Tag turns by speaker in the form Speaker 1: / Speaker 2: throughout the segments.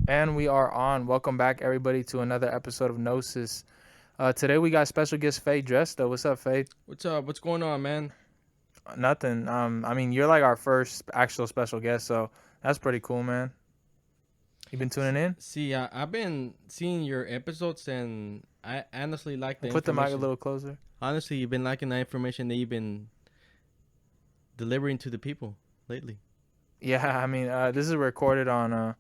Speaker 1: And we are on. Welcome back, everybody, to another episode of Gnosis. Today we got special guest Faye Dresto. What's up, Faye?
Speaker 2: What's up? What's going on, man?
Speaker 1: Nothing. You're like our first actual special guest, so that's pretty cool, man. You been tuning in?
Speaker 2: See, I've been seeing your episodes, and I honestly like the
Speaker 1: We'll put the mic a
Speaker 2: information.
Speaker 1: little closer.
Speaker 2: Honestly, you've been liking the information that you've been delivering to the people lately.
Speaker 1: Yeah, this is recorded on.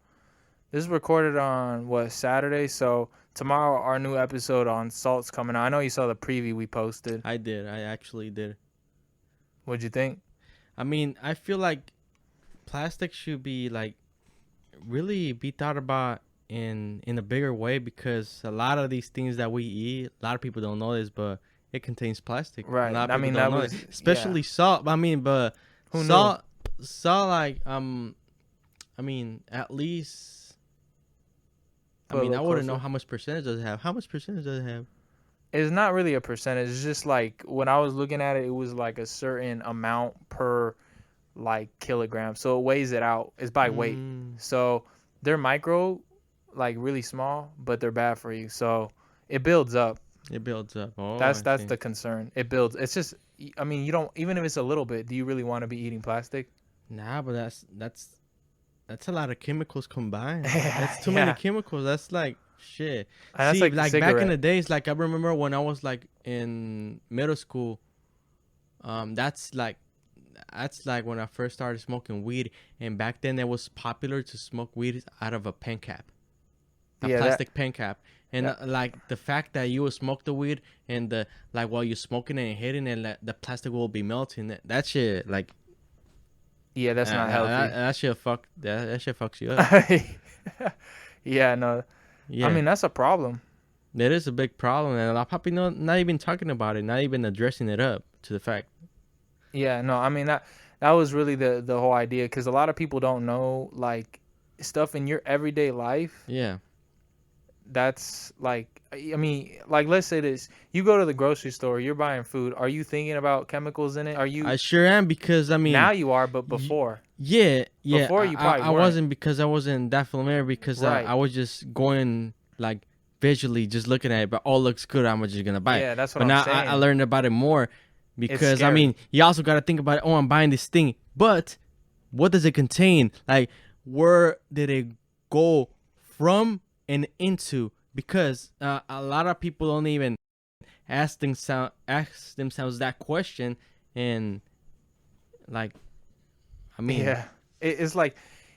Speaker 1: This is recorded on what, Saturday. So tomorrow our new episode on salt's coming out. I know you saw the preview we posted.
Speaker 2: I did. I actually did.
Speaker 1: What'd you think?
Speaker 2: I feel like plastic should be really be thought about in a bigger way because a lot of these things that we eat, a lot of people don't know this, but it contains plastic.
Speaker 1: Right.
Speaker 2: A lot of people
Speaker 1: that
Speaker 2: don't know
Speaker 1: was
Speaker 2: it. Especially salt. But
Speaker 1: Who
Speaker 2: salt, at least.
Speaker 1: Put a
Speaker 2: I
Speaker 1: little
Speaker 2: wouldn't know
Speaker 1: closer.
Speaker 2: how much percentage does it have. How much percentage does it have?
Speaker 1: It's not really a percentage. It's just like when I was looking at it, it was like a certain amount per like kilogram. So it weighs it out. It's by weight. So they're micro, like really small, but they're bad for you. So it builds up.
Speaker 2: It builds up. Oh,
Speaker 1: That's the concern. It builds. It's just you don't, even if it's a little bit, do you really want to be eating plastic?
Speaker 2: Nah, but that's a lot of chemicals combined.
Speaker 1: Yeah,
Speaker 2: That's too many chemicals. That's like shit.
Speaker 1: And that's
Speaker 2: See,
Speaker 1: like
Speaker 2: like back in
Speaker 1: cigarette.
Speaker 2: the days, like I remember when I was like in middle school. That's like when I first started smoking weed, and back then it was popular to smoke weed out of a pen cap, a
Speaker 1: Yeah,
Speaker 2: plastic pen cap. And
Speaker 1: that-
Speaker 2: like the fact that you will smoke the weed and the like while you're smoking it and hitting it, like, the plastic will be melting. That shit, like
Speaker 1: yeah, that's not healthy.
Speaker 2: that shit that shit fucks you up.
Speaker 1: Yeah, no.
Speaker 2: Yeah,
Speaker 1: That's a problem.
Speaker 2: that is a big problem, and a lot of people not even talking about it, not even addressing it up to the fact.
Speaker 1: Yeah, no, that was really the whole idea, because a lot of people don't know like stuff in your everyday life.
Speaker 2: Yeah,
Speaker 1: That's like, like, let's say this: you go to the grocery store, you're buying food. Are you thinking about chemicals in it? Are you?
Speaker 2: I sure am because
Speaker 1: Now you are, but
Speaker 2: y-
Speaker 1: before.
Speaker 2: yeah,
Speaker 1: Before you probably
Speaker 2: I
Speaker 1: weren't.
Speaker 2: wasn't because I wasn't that familiar because
Speaker 1: Right.
Speaker 2: I was just going like visually just looking at it, but all looks good. I'm just gonna buy it.
Speaker 1: Yeah, that's what
Speaker 2: But
Speaker 1: I'm
Speaker 2: now
Speaker 1: saying.
Speaker 2: I learned about it more because
Speaker 1: scary.
Speaker 2: you also got to think about it. Oh, I'm buying this thing, but what does it contain? Like, where did it go from and into? Because a lot of people don't even ask themselves that question, and like,
Speaker 1: Yeah, it's like,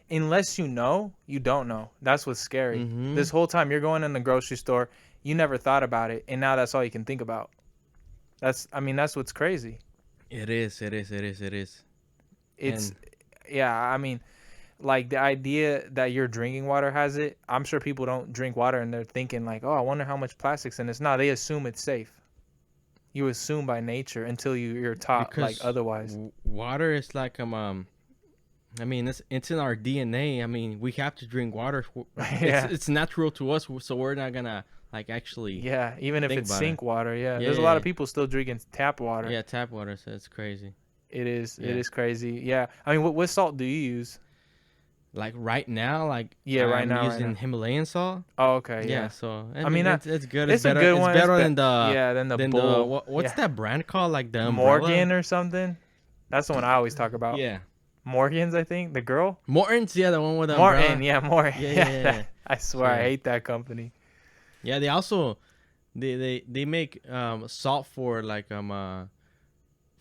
Speaker 1: unless you know, you don't know. That's what's scary.
Speaker 2: Mhm.
Speaker 1: This whole time you're going in the grocery store, you never thought about it, and now that's all you can think about. That's what's crazy.
Speaker 2: It is.
Speaker 1: It's
Speaker 2: And
Speaker 1: Yeah, like the idea that your drinking water has it. I'm sure people don't drink water and they're thinking like, oh, I wonder how much plastic's in this. No, they assume it's safe. You assume by nature until you're taught like
Speaker 2: because
Speaker 1: otherwise.
Speaker 2: water is like it's in our DNA. We have to drink water.
Speaker 1: Yeah.
Speaker 2: It's natural to us, so we're not gonna like actually.
Speaker 1: Yeah, even if
Speaker 2: Think
Speaker 1: it's
Speaker 2: about
Speaker 1: sink water. Yeah,
Speaker 2: Yeah,
Speaker 1: there's a lot
Speaker 2: yeah.
Speaker 1: of people still drinking tap water.
Speaker 2: Yeah, tap water. So it's crazy.
Speaker 1: It is. It
Speaker 2: Yeah.
Speaker 1: is crazy. Yeah. What salt do you use?
Speaker 2: Like right now,
Speaker 1: Yeah, right
Speaker 2: I'm
Speaker 1: now, right
Speaker 2: using
Speaker 1: now.
Speaker 2: Himalayan salt.
Speaker 1: Oh, okay.
Speaker 2: Yeah,
Speaker 1: Yeah.
Speaker 2: so it's good.
Speaker 1: It's a good
Speaker 2: It's
Speaker 1: one.
Speaker 2: better than the
Speaker 1: Yeah, than the
Speaker 2: than
Speaker 1: bull.
Speaker 2: what's
Speaker 1: Yeah.
Speaker 2: that brand called? Like the umbrella.
Speaker 1: Morgan or something. That's the one I always talk about.
Speaker 2: Yeah,
Speaker 1: Morgan's, I think. The girl.
Speaker 2: Morton's. Yeah, the one with the
Speaker 1: Morton.
Speaker 2: umbrella.
Speaker 1: Yeah, Morton.
Speaker 2: Yeah.
Speaker 1: I swear, I
Speaker 2: Yeah.
Speaker 1: hate that company.
Speaker 2: Yeah, they also they make salt for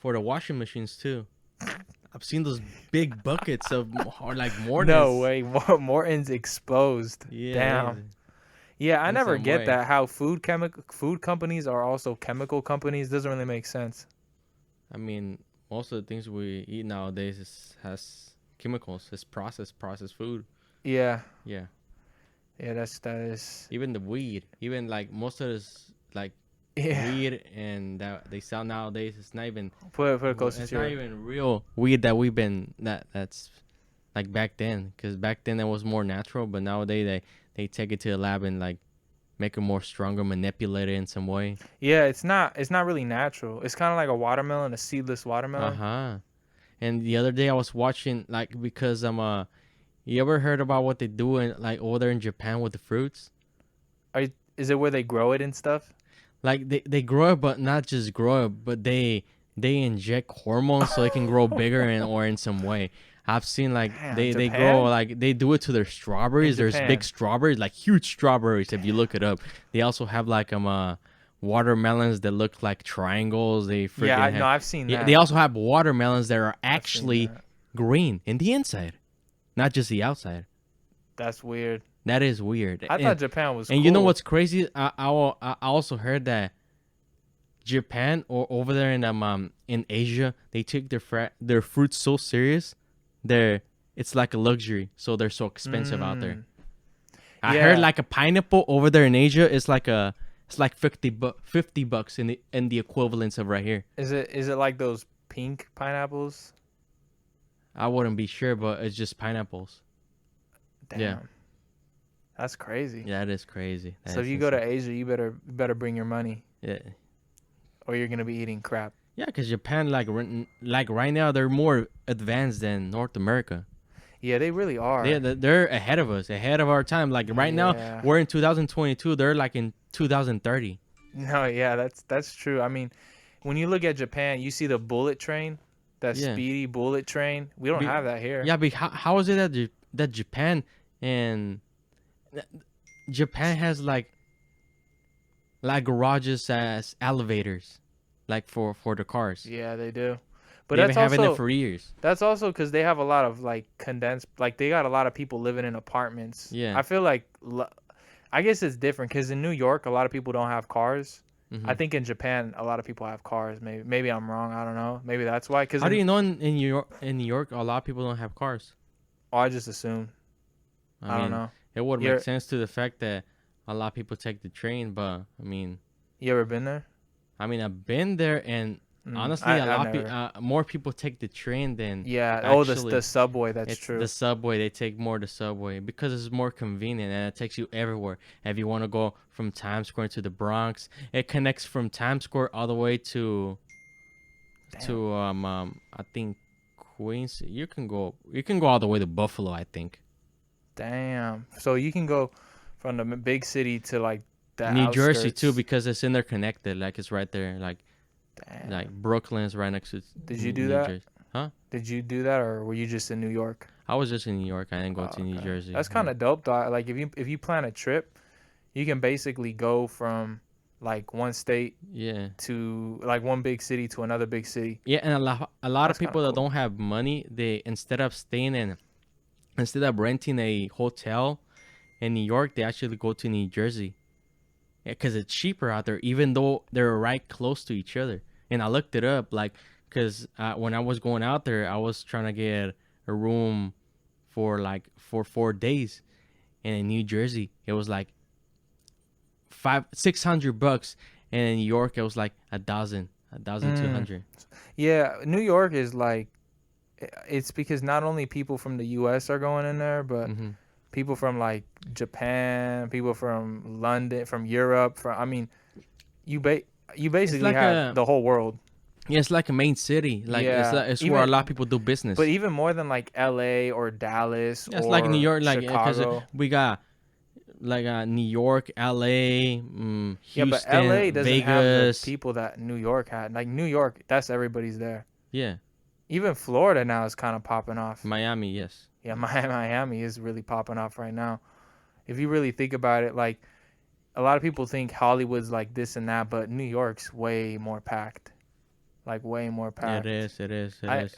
Speaker 2: for the washing machines too. I've seen those big buckets of or like Morton's.
Speaker 1: No way. Morton's exposed.
Speaker 2: Yeah.
Speaker 1: Damn. Yeah, I
Speaker 2: In
Speaker 1: never
Speaker 2: some
Speaker 1: get
Speaker 2: way.
Speaker 1: that. How food companies are also chemical companies doesn't really make sense.
Speaker 2: Most of the things we eat nowadays has chemicals. It's processed food.
Speaker 1: Yeah.
Speaker 2: Yeah.
Speaker 1: Yeah, that is.
Speaker 2: Even the weed, even like most of this like
Speaker 1: Yeah.
Speaker 2: weed and that they sell nowadays, it's not even
Speaker 1: Put it closer
Speaker 2: it's
Speaker 1: to
Speaker 2: not
Speaker 1: your.
Speaker 2: even real weed that we've been that's like back then. Because back then it was more natural, but nowadays they take it to the lab and like make it more stronger, manipulate it in some way.
Speaker 1: Yeah, it's not really natural. It's kind of like a watermelon, a seedless watermelon.
Speaker 2: And the other day I was watching because You ever heard about what they do in like over there in Japan with the fruits?
Speaker 1: Is it where they grow it and stuff?
Speaker 2: Like they grow it, but not just grow it, but they inject hormones so it can grow bigger and or in some way. I've seen like
Speaker 1: Damn,
Speaker 2: they grow
Speaker 1: Japan?
Speaker 2: like they do it to their
Speaker 1: In
Speaker 2: strawberries. There's big
Speaker 1: Japan.
Speaker 2: strawberries, like huge strawberries if you look it up. They also have like watermelons that look like triangles. They
Speaker 1: Yeah,
Speaker 2: freaking
Speaker 1: no,
Speaker 2: have.
Speaker 1: I've seen
Speaker 2: Yeah, they
Speaker 1: that.
Speaker 2: also have watermelons that are
Speaker 1: I've seen
Speaker 2: actually
Speaker 1: that.
Speaker 2: green in the inside, not just the outside.
Speaker 1: That's weird.
Speaker 2: That is weird.
Speaker 1: I thought Japan was
Speaker 2: And
Speaker 1: cool.
Speaker 2: you know what's crazy? I also heard that Japan or over there in Asia, they take their fruits so serious. It's like a luxury, so they're so expensive out there.
Speaker 1: Mm,
Speaker 2: I heard
Speaker 1: yeah.
Speaker 2: like a pineapple over there in Asia is like it's like $50 in the equivalence of right here.
Speaker 1: Is it like those pink pineapples?
Speaker 2: I wouldn't be sure, but it's just pineapples.
Speaker 1: Damn.
Speaker 2: Yeah.
Speaker 1: That's crazy.
Speaker 2: Yeah, that is crazy.
Speaker 1: So if you go to Asia, you better bring your money,
Speaker 2: yeah.
Speaker 1: or you're gonna be eating crap.
Speaker 2: Yeah, because Japan, like right now, they're more advanced than North America.
Speaker 1: Yeah, they really are.
Speaker 2: They're ahead of us, ahead of our time. Like right now,
Speaker 1: Yeah.
Speaker 2: we're in 2022. They're like in 2030.
Speaker 1: No, yeah, that's true. I mean, when you look at Japan, you see the bullet train, that
Speaker 2: Yeah.
Speaker 1: speedy bullet train. We don't
Speaker 2: Be-
Speaker 1: have that here.
Speaker 2: Yeah, but how is it that Japan and Japan has like garages as elevators, like for the cars.
Speaker 1: Yeah, they do. But
Speaker 2: They've
Speaker 1: that's
Speaker 2: been having it
Speaker 1: also
Speaker 2: for years.
Speaker 1: that's also because they have a lot of like condensed, like they got a lot of people living in apartments.
Speaker 2: Yeah.
Speaker 1: I feel like, I guess it's different because in New York, a lot of people don't have cars.
Speaker 2: Mhm.
Speaker 1: I think in Japan, a lot of people have cars. Maybe I'm wrong. I don't know. Maybe that's why. Because
Speaker 2: How do you know in New York? In New York, a lot of people don't have cars.
Speaker 1: I just assume. I don't
Speaker 2: mean,
Speaker 1: know.
Speaker 2: it would
Speaker 1: You're-
Speaker 2: make sense to the fact that a lot of people take the train, but
Speaker 1: You ever been there?
Speaker 2: I've been there, and honestly, more people take the train than
Speaker 1: Yeah.
Speaker 2: actually,
Speaker 1: The subway. That's
Speaker 2: it's
Speaker 1: true.
Speaker 2: the subway. They take more the subway because it's more convenient and it takes you everywhere. If you want to go from Times Square to the Bronx, it connects from Times Square all the way to I think Queens. You can go all the way to Buffalo, I think.
Speaker 1: Damn. So you can go from the big city to like the
Speaker 2: New Jersey
Speaker 1: outskirts.
Speaker 2: too, because it's interconnected. Like it's right there.
Speaker 1: Damn.
Speaker 2: Like Brooklyn's right next to.
Speaker 1: Did you do
Speaker 2: New
Speaker 1: that?
Speaker 2: Jersey. Huh?
Speaker 1: Did you do that, or were you just in New York?
Speaker 2: I was just in New York. I didn't go
Speaker 1: Oh,
Speaker 2: to New
Speaker 1: okay.
Speaker 2: Jersey.
Speaker 1: That's kind of dope, though. Like if you plan a trip, you can basically go from like one state
Speaker 2: Yeah.
Speaker 1: to like one big city to another big city.
Speaker 2: Yeah, and a lot
Speaker 1: That's
Speaker 2: of people
Speaker 1: kinda
Speaker 2: that
Speaker 1: cool.
Speaker 2: don't have money, they instead of renting a hotel in New York, they actually go to New Jersey. Yeah, because it's cheaper out there, even though they're right close to each other. And I looked it up, like, because when I was going out there, I was trying to get a room for 4 days, and in New Jersey, it was like $600, and in New York, it was like 1,200.
Speaker 1: Yeah, New York is like, it's because not only people from the U.S. are going in there, but
Speaker 2: Mm-hmm.
Speaker 1: people from like Japan, people from London, from Europe. You basically
Speaker 2: like
Speaker 1: have the whole world.
Speaker 2: Yeah, it's like a main city. Like
Speaker 1: Yeah,
Speaker 2: it's where a lot of people do business.
Speaker 1: But even more than like L.A. or Dallas
Speaker 2: Yeah, it's
Speaker 1: or
Speaker 2: like New York, like because
Speaker 1: Chicago.
Speaker 2: we got like New York, L.A., Houston,
Speaker 1: Yeah, but L.A. doesn't have the
Speaker 2: Vegas.
Speaker 1: people that New York had. Like New York, that's everybody's there.
Speaker 2: Yeah,
Speaker 1: Even Florida now is kind of popping off.
Speaker 2: Miami, yes.
Speaker 1: Yeah, Miami is really popping off right now. If you really think about it, like a lot of people think Hollywood's like this and that, but New York's way more packed. Like way more packed.
Speaker 2: It is.
Speaker 1: I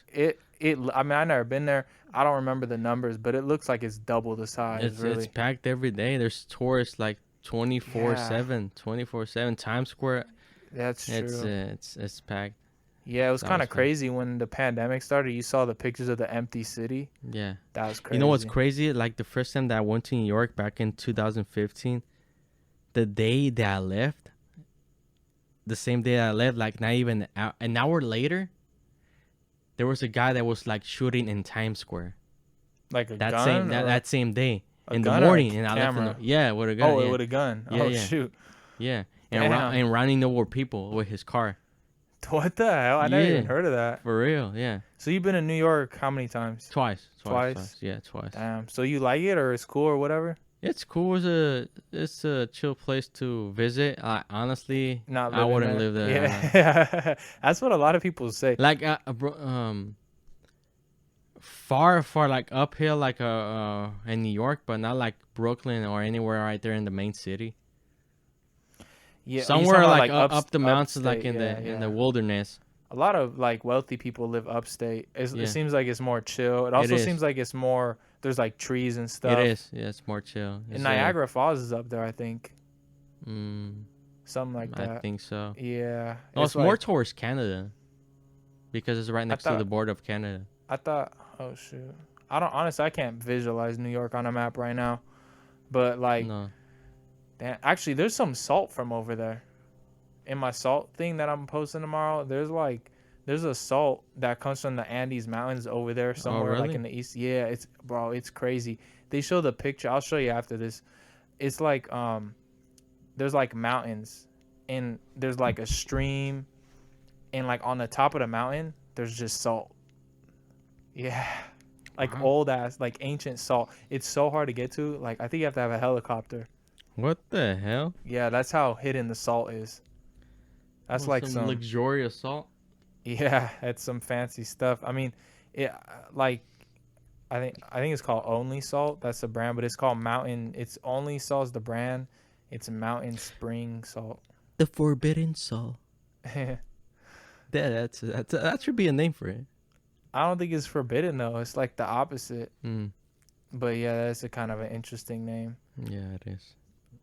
Speaker 1: mean, I've never been there. I don't remember the numbers, but it looks like it's double the size.
Speaker 2: It's packed every day. There's tourists like 24/7, 24/7. Times Square,
Speaker 1: That's true.
Speaker 2: it's packed.
Speaker 1: Yeah, it was
Speaker 2: That
Speaker 1: kind
Speaker 2: was
Speaker 1: of
Speaker 2: fun.
Speaker 1: crazy when the pandemic started. You saw the pictures of the empty city.
Speaker 2: Yeah.
Speaker 1: That was crazy.
Speaker 2: You know what's crazy? Like the first time that I went to New York back in 2015, the day that I left, the same day I left, like not even an hour later, there was a guy that was like shooting in Times Square.
Speaker 1: Like a
Speaker 2: That
Speaker 1: gun?
Speaker 2: same
Speaker 1: or
Speaker 2: that same day
Speaker 1: a
Speaker 2: in the
Speaker 1: gun or a
Speaker 2: morning, and I left.
Speaker 1: camera?
Speaker 2: Yeah, with a gun.
Speaker 1: Oh,
Speaker 2: yeah.
Speaker 1: with a gun.
Speaker 2: Yeah,
Speaker 1: Oh,
Speaker 2: yeah.
Speaker 1: shoot.
Speaker 2: Yeah,
Speaker 1: Damn.
Speaker 2: and running over people with his car.
Speaker 1: What the hell? I never
Speaker 2: Yeah,
Speaker 1: even heard of that.
Speaker 2: for real. Yeah,
Speaker 1: So you've been to New York how many times?
Speaker 2: twice.
Speaker 1: Twice?
Speaker 2: Yeah, twice.
Speaker 1: Damn. So you like it or it's cool or whatever?
Speaker 2: It's cool. It's a chill place to visit. Honestly,
Speaker 1: Not
Speaker 2: I
Speaker 1: living
Speaker 2: wouldn't
Speaker 1: there.
Speaker 2: live there.
Speaker 1: Yeah. That's what a lot of people say.
Speaker 2: Like far like uphill, like in New York, but not like Brooklyn or anywhere right there in the main city.
Speaker 1: Yeah.
Speaker 2: Somewhere like
Speaker 1: up
Speaker 2: up the mountains, like
Speaker 1: upstate,
Speaker 2: in the wilderness.
Speaker 1: A lot of like wealthy people live upstate. It
Speaker 2: Yeah.
Speaker 1: seems like it's more chill. It also
Speaker 2: is.
Speaker 1: seems like it's more. There's like trees and stuff.
Speaker 2: It is. Yeah, it's more chill.
Speaker 1: And Niagara Falls is up there, I think.
Speaker 2: Mm,
Speaker 1: Something like that.
Speaker 2: I think so.
Speaker 1: Yeah.
Speaker 2: No, it's more towards Canada, because it's right next to the border of Canada.
Speaker 1: I thought. Oh shoot. I can't visualize New York on a map right now. But like,
Speaker 2: No.
Speaker 1: actually, there's some salt from over there. In my salt thing that I'm posting tomorrow, there's a salt that comes from the Andes Mountains over there somewhere,
Speaker 2: really?
Speaker 1: like in the east. Yeah, it's crazy. They show the picture. I'll show you after this. It's like there's like mountains, and there's like a stream, and like on the top of the mountain there's just salt. Yeah. Like
Speaker 2: Wow.
Speaker 1: old ass, like ancient salt. It's so hard to get to. Like I think you have to have a helicopter.
Speaker 2: What the hell?
Speaker 1: Yeah, that's how hidden the salt is. That's like some
Speaker 2: luxurious salt.
Speaker 1: Yeah, it's some fancy stuff. I mean, it like I think it's called Only Salt. That's the brand, but it's called Mountain. It's Only Salt's the brand. It's Mountain Spring Salt.
Speaker 2: The forbidden salt. That should be a name for it.
Speaker 1: I don't think it's forbidden though. It's like the opposite.
Speaker 2: Mm.
Speaker 1: But yeah, that's a kind of an interesting name.
Speaker 2: Yeah, it is.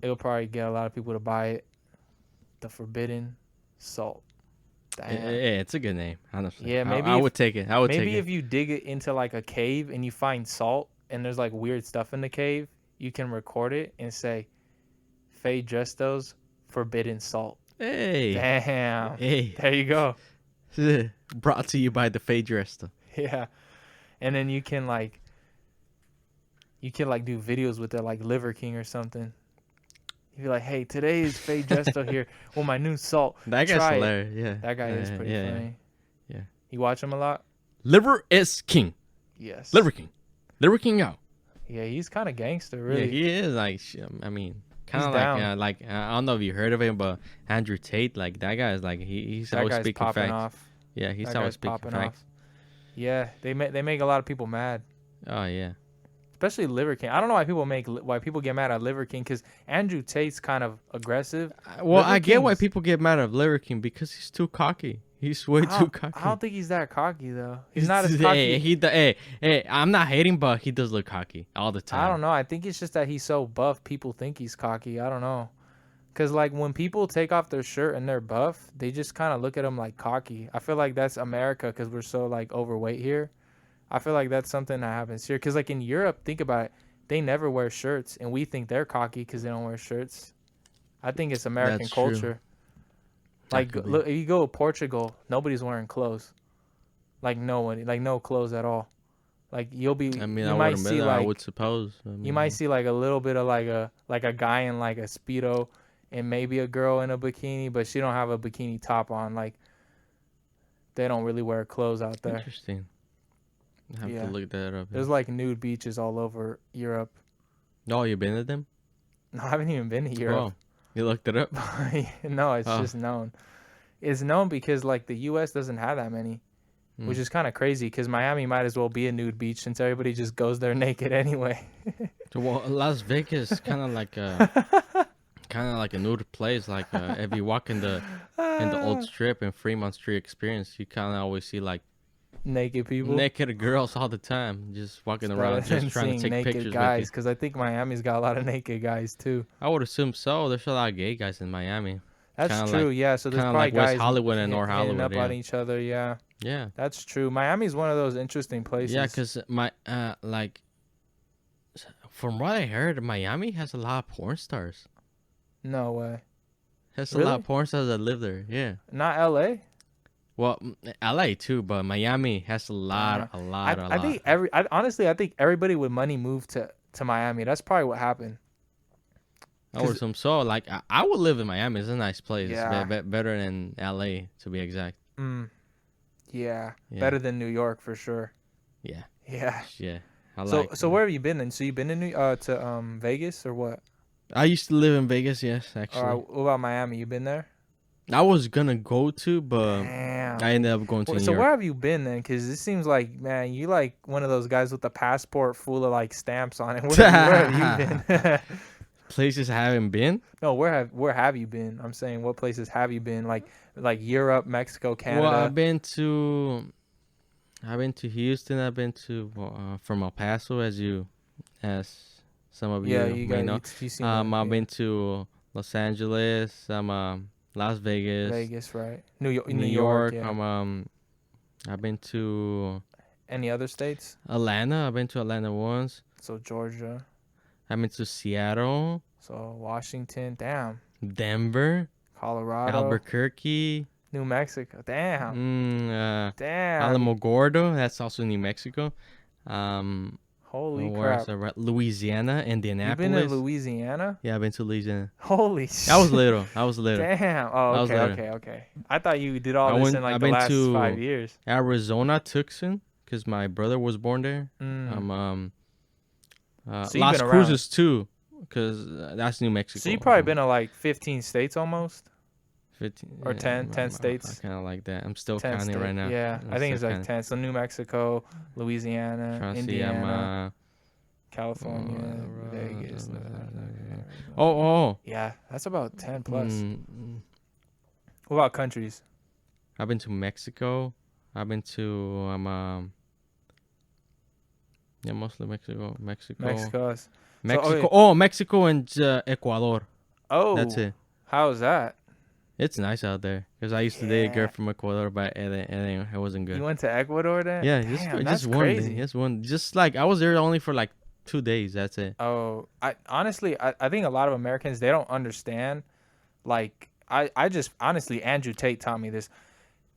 Speaker 1: It'll probably get a lot of people to buy it. The Forbidden Salt.
Speaker 2: It's a good name, honestly.
Speaker 1: Yeah, maybe
Speaker 2: I would take it.
Speaker 1: Maybe if you dig it into like a cave and you find salt and there's like weird stuff in the cave, you can record it and say, "Faye Drestos Forbidden Salt."
Speaker 2: Hey.
Speaker 1: Damn.
Speaker 2: Hey.
Speaker 1: There you go.
Speaker 2: Brought to you by the Faye Dresto.
Speaker 1: Yeah. And then you can do videos with it, like Liver King or something. You'd be like, "Hey, today is Faye Dresto here with my new salt.
Speaker 2: That guy's
Speaker 1: Try it."
Speaker 2: hilarious. Yeah.
Speaker 1: That guy is pretty funny.
Speaker 2: Yeah.
Speaker 1: You watch him a lot?
Speaker 2: Liver is king.
Speaker 1: Yes.
Speaker 2: Liver King. Liver King out.
Speaker 1: Yeah, he's kind of gangster, really.
Speaker 2: Yeah, he is like. I mean, kind of like I don't know if you heard of him, but Andrew Tate, like that guy is like he's
Speaker 1: that
Speaker 2: always
Speaker 1: guy's
Speaker 2: speaking
Speaker 1: popping
Speaker 2: facts.
Speaker 1: off.
Speaker 2: Yeah, he's
Speaker 1: That
Speaker 2: always
Speaker 1: guy's
Speaker 2: speaking
Speaker 1: popping
Speaker 2: facts.
Speaker 1: off. Yeah, they make a lot of people mad.
Speaker 2: Oh yeah.
Speaker 1: Especially Liver King. I don't know why people get mad at Liver King, because Andrew Tate's kind of aggressive.
Speaker 2: Well,
Speaker 1: Liver
Speaker 2: I get why
Speaker 1: King's-
Speaker 2: people get mad at Liver King, because he's too cocky. He's way too cocky.
Speaker 1: I don't think he's that cocky though. He's not as cocky.
Speaker 2: Hey, I'm not hating, but he does look cocky all the time.
Speaker 1: I don't know. I think it's just that he's so buff, people think he's cocky. I don't know. Because like when people take off their shirt and they're buff, they just kind of look at him like cocky. I feel like that's America because we're so like overweight here. I feel like that's something that happens here. Because like in Europe, think about it. They never wear shirts, and we think they're cocky because they don't wear shirts. I think it's American
Speaker 2: That's true.
Speaker 1: culture. Like, look, if you go to Portugal, nobody's wearing clothes. Like no one, like no clothes at all. Like you'll be,
Speaker 2: I mean,
Speaker 1: you
Speaker 2: I
Speaker 1: might
Speaker 2: wouldn't
Speaker 1: see
Speaker 2: bet,
Speaker 1: like
Speaker 2: I would suppose. I mean,
Speaker 1: you might see like a little bit of like a guy in like a Speedo and maybe a girl in a bikini, but she don't have a bikini top on. Like they don't really wear clothes out there.
Speaker 2: Interesting. I have
Speaker 1: Yeah.
Speaker 2: to look that up.
Speaker 1: There's like nude beaches all over Europe.
Speaker 2: Oh, you been to them?
Speaker 1: No, I haven't even been to
Speaker 2: Oh,
Speaker 1: Europe.
Speaker 2: you looked it up?
Speaker 1: No, it's
Speaker 2: Oh.
Speaker 1: just known. It's known because like the U.S. doesn't have that many, which is kind of crazy. Because Miami might as well be a nude beach since everybody just goes there naked anyway.
Speaker 2: Well, Las Vegas kind of like a nude place. Like if you walk in the old strip and Fremont Street experience, you kind of always see like
Speaker 1: Naked people.
Speaker 2: naked girls all the time, just walking around, just trying to take
Speaker 1: naked
Speaker 2: pictures
Speaker 1: guys,
Speaker 2: with
Speaker 1: because I think Miami's got a lot of naked guys too.
Speaker 2: you. I would assume so. There's a lot of gay guys in Miami.
Speaker 1: That's
Speaker 2: Kinda
Speaker 1: true.
Speaker 2: like-
Speaker 1: yeah, so there's
Speaker 2: Kinda
Speaker 1: probably
Speaker 2: like West
Speaker 1: guys
Speaker 2: Hollywood and North
Speaker 1: hitting
Speaker 2: Hollywood.
Speaker 1: up on
Speaker 2: Yeah.
Speaker 1: each other. Yeah,
Speaker 2: Yeah.
Speaker 1: that's true. Miami's one of those interesting places.
Speaker 2: Yeah, because from what I heard, Miami has a lot of porn stars.
Speaker 1: No way.
Speaker 2: Has a
Speaker 1: Really?
Speaker 2: lot of porn stars that live there. Yeah.
Speaker 1: Not L.A.
Speaker 2: Well, LA too, but Miami has a lot.
Speaker 1: I think honestly, I think everybody with money moved to Miami. That's probably what happened.
Speaker 2: I would assume so. Like I would live in Miami. It's a nice place.
Speaker 1: Yeah.
Speaker 2: It's better than LA, to be exact.
Speaker 1: Mm, yeah,
Speaker 2: Yeah,
Speaker 1: better than New York for sure.
Speaker 2: yeah,
Speaker 1: Yeah.
Speaker 2: yeah. I
Speaker 1: So
Speaker 2: like.
Speaker 1: so where have you been then? So you've been to Vegas or what?
Speaker 2: I used to live in Vegas. Yes,
Speaker 1: Or
Speaker 2: actually.
Speaker 1: what about Miami? You been there?
Speaker 2: I was gonna go to, but I
Speaker 1: Damn.
Speaker 2: ended up going to New
Speaker 1: So where
Speaker 2: York.
Speaker 1: have you been then? Because it seems like, man, you like one of those guys with a passport full of like stamps on it. Where have you been?
Speaker 2: Places I haven't been.
Speaker 1: No, where have you been? I'm saying what places have you been? Like Europe, Mexico,
Speaker 2: Well,
Speaker 1: Canada.
Speaker 2: I've been to Houston. I've been to from El Paso, as some of
Speaker 1: Yeah,
Speaker 2: you
Speaker 1: you
Speaker 2: may
Speaker 1: got
Speaker 2: know.
Speaker 1: you seen the
Speaker 2: I've
Speaker 1: yeah
Speaker 2: been to Los Angeles. Las Vegas,
Speaker 1: Vegas, right? New York,
Speaker 2: New
Speaker 1: New York,
Speaker 2: York.
Speaker 1: yeah.
Speaker 2: I've been to
Speaker 1: Any other states?
Speaker 2: Atlanta. I've been to Atlanta once.
Speaker 1: So Georgia,
Speaker 2: I've been to Seattle,
Speaker 1: so Washington, damn.
Speaker 2: Denver,
Speaker 1: Colorado,
Speaker 2: Albuquerque,
Speaker 1: New Mexico, damn,
Speaker 2: mm,
Speaker 1: damn.
Speaker 2: Alamogordo. That's also New Mexico. Um,
Speaker 1: Holy
Speaker 2: where's
Speaker 1: crap!
Speaker 2: the Louisiana,
Speaker 1: You've been to
Speaker 2: Indianapolis.
Speaker 1: Louisiana?
Speaker 2: Yeah, I've been to Louisiana.
Speaker 1: Holy
Speaker 2: I was
Speaker 1: shit!
Speaker 2: little. I was little.
Speaker 1: Damn. Oh,
Speaker 2: I was
Speaker 1: okay,
Speaker 2: little.
Speaker 1: okay, okay. I thought you did all this in like
Speaker 2: I've
Speaker 1: the
Speaker 2: been
Speaker 1: last
Speaker 2: to
Speaker 1: 5 years.
Speaker 2: Arizona, Tucson, because my brother was born there.
Speaker 1: Mm. So you've been
Speaker 2: Las
Speaker 1: around.
Speaker 2: Cruces too, because that's New
Speaker 1: So you've
Speaker 2: Mexico.
Speaker 1: probably been to like 15 states almost,
Speaker 2: 15.
Speaker 1: or
Speaker 2: Yeah,
Speaker 1: 10
Speaker 2: I
Speaker 1: states.
Speaker 2: kind of like that. I'm still
Speaker 1: 10
Speaker 2: counting right
Speaker 1: state.
Speaker 2: now.
Speaker 1: Yeah,
Speaker 2: I'm
Speaker 1: I think
Speaker 2: still
Speaker 1: it's like
Speaker 2: counting.
Speaker 1: 10. So New Mexico, Louisiana,
Speaker 2: Trying to see.
Speaker 1: Indiana, California, Vegas, Nevada.
Speaker 2: Oh.
Speaker 1: Yeah, that's about 10 plus.
Speaker 2: Mm,
Speaker 1: What about countries?
Speaker 2: I've been to Mexico. I've been to yeah, mostly Mexico.
Speaker 1: Mexico. So,
Speaker 2: Mexico. Oh, Mexico and Ecuador. That's
Speaker 1: oh,
Speaker 2: it.
Speaker 1: how's that?
Speaker 2: It's nice out there because I used to date a girl
Speaker 1: Yeah.
Speaker 2: from Ecuador, but it wasn't
Speaker 1: You
Speaker 2: good.
Speaker 1: went to Ecuador then?
Speaker 2: Yeah,
Speaker 1: Damn,
Speaker 2: just
Speaker 1: that's
Speaker 2: one day,
Speaker 1: crazy.
Speaker 2: just one. Just like I was there only for like 2 days. That's it.
Speaker 1: Oh, I honestly, I think a lot of Americans, they don't understand. Like, I just honestly, Andrew Tate taught me this.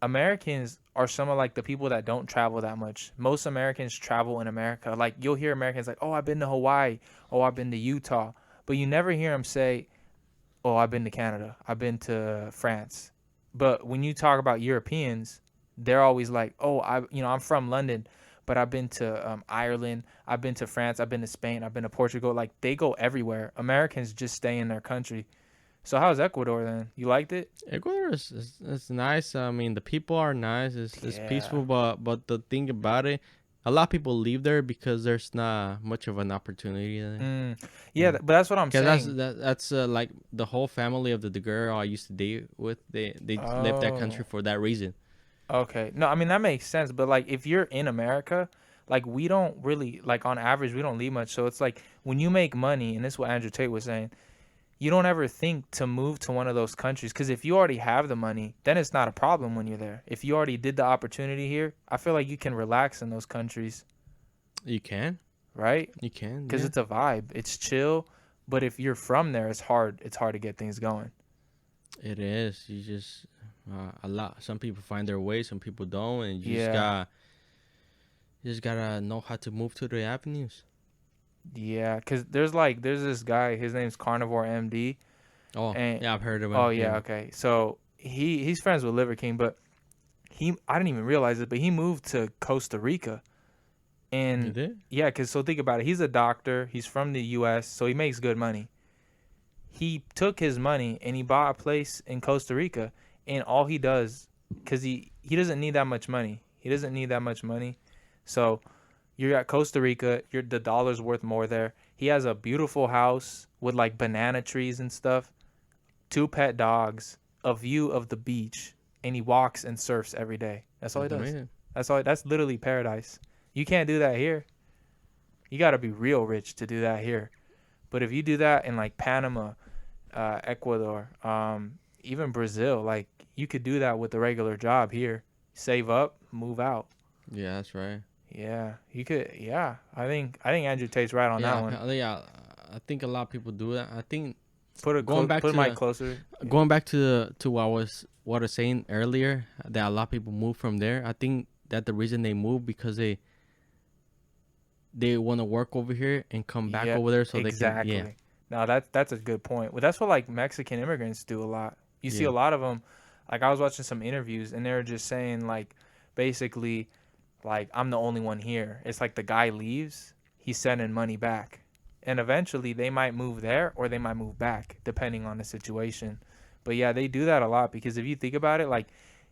Speaker 1: Americans are some of like the people that don't travel that much. Most Americans travel in America. Like, you'll hear Americans like, "Oh, I've been to Hawaii. Oh, I've been to Utah," but you never hear them say, "Oh, I've been to Canada. I've been to France." But when you talk about Europeans, they're always like, "Oh, I'm from London, but I've been to Ireland. I've been to France. I've been to Spain. I've been to Portugal." Like, they go everywhere. Americans just stay in their country. So how's Ecuador then? You liked it?
Speaker 2: Ecuador is nice. I mean, the people are nice. It's
Speaker 1: Yeah.
Speaker 2: peaceful, but the thing about it, a lot of people leave there because there's not much of an opportunity there.
Speaker 1: Mm. Yeah,
Speaker 2: Yeah.
Speaker 1: but that's what I'm
Speaker 2: Cause
Speaker 1: saying.
Speaker 2: that's like the whole family of the girl I used to date with. They left that country
Speaker 1: Oh.
Speaker 2: for that reason.
Speaker 1: Okay. No, I mean that makes sense, but like if you're in America, like we don't really like on average we don't leave much. So it's like when you make money, and this is what Andrew Tate was saying, you don't ever think to move to one of those countries because if you already have the money, then it's not a problem when you're there. If you already did the opportunity here, I feel like you can relax in those countries,
Speaker 2: You can,
Speaker 1: right?
Speaker 2: you can,
Speaker 1: Because
Speaker 2: yeah.
Speaker 1: it's a vibe, it's chill. But if you're from there, it's hard. It's hard to get things going.
Speaker 2: It is. You just a lot. Some people find their way. Some people don't, and
Speaker 1: Yeah,
Speaker 2: you just gotta know how to move to the avenues.
Speaker 1: yeah. Because there's this guy. His name's Carnivore MD,
Speaker 2: Oh
Speaker 1: and
Speaker 2: yeah, I've heard of
Speaker 1: oh
Speaker 2: him.
Speaker 1: yeah,
Speaker 2: Yeah,
Speaker 1: okay. So he's friends with Liver King, but I didn't even realize it, but he moved to Costa Rica.
Speaker 2: you
Speaker 1: And
Speaker 2: did.
Speaker 1: yeah, because so think about it. He's a doctor. He's from the U.S., so he makes good money. He took his money and he bought a place in Costa Rica. And all he does, because he doesn't need that much money. He doesn't need that much money. So you're at Costa Rica. The dollar's worth more there. He has a beautiful house with like banana trees and stuff. 2 pet dogs. A view of the beach. And he walks and surfs every day. That's all he
Speaker 2: That's
Speaker 1: does.
Speaker 2: amazing.
Speaker 1: That's all. That's literally paradise. You can't do that here. You got to be real rich to do that here. But if you do that in like Panama, Ecuador, even Brazil, like you could do that with a regular job here. Save up, move out.
Speaker 2: Yeah, that's right.
Speaker 1: Yeah, you could. Yeah, I think Andrew Tate's right on that one.
Speaker 2: Yeah. I think a lot of people do that. I think
Speaker 1: Put it
Speaker 2: going
Speaker 1: close.
Speaker 2: back
Speaker 1: Put a mic
Speaker 2: to
Speaker 1: closer.
Speaker 2: going back to what I was saying earlier, that a lot of people move from there. I think that the reason they move because they want to work over here and come back
Speaker 1: Yeah,
Speaker 2: over there so they can.
Speaker 1: exactly.
Speaker 2: Yeah,
Speaker 1: Now that's a good point. Well, that's what like Mexican immigrants do a lot. You see
Speaker 2: yeah.
Speaker 1: a lot of them. Like I was watching some interviews and they were just saying like basically like I'm the only one here. It's like the guy leaves, he's sending money back. And eventually they might move there or they might move back depending on the situation. But yeah, they do that a lot because if you think about it, like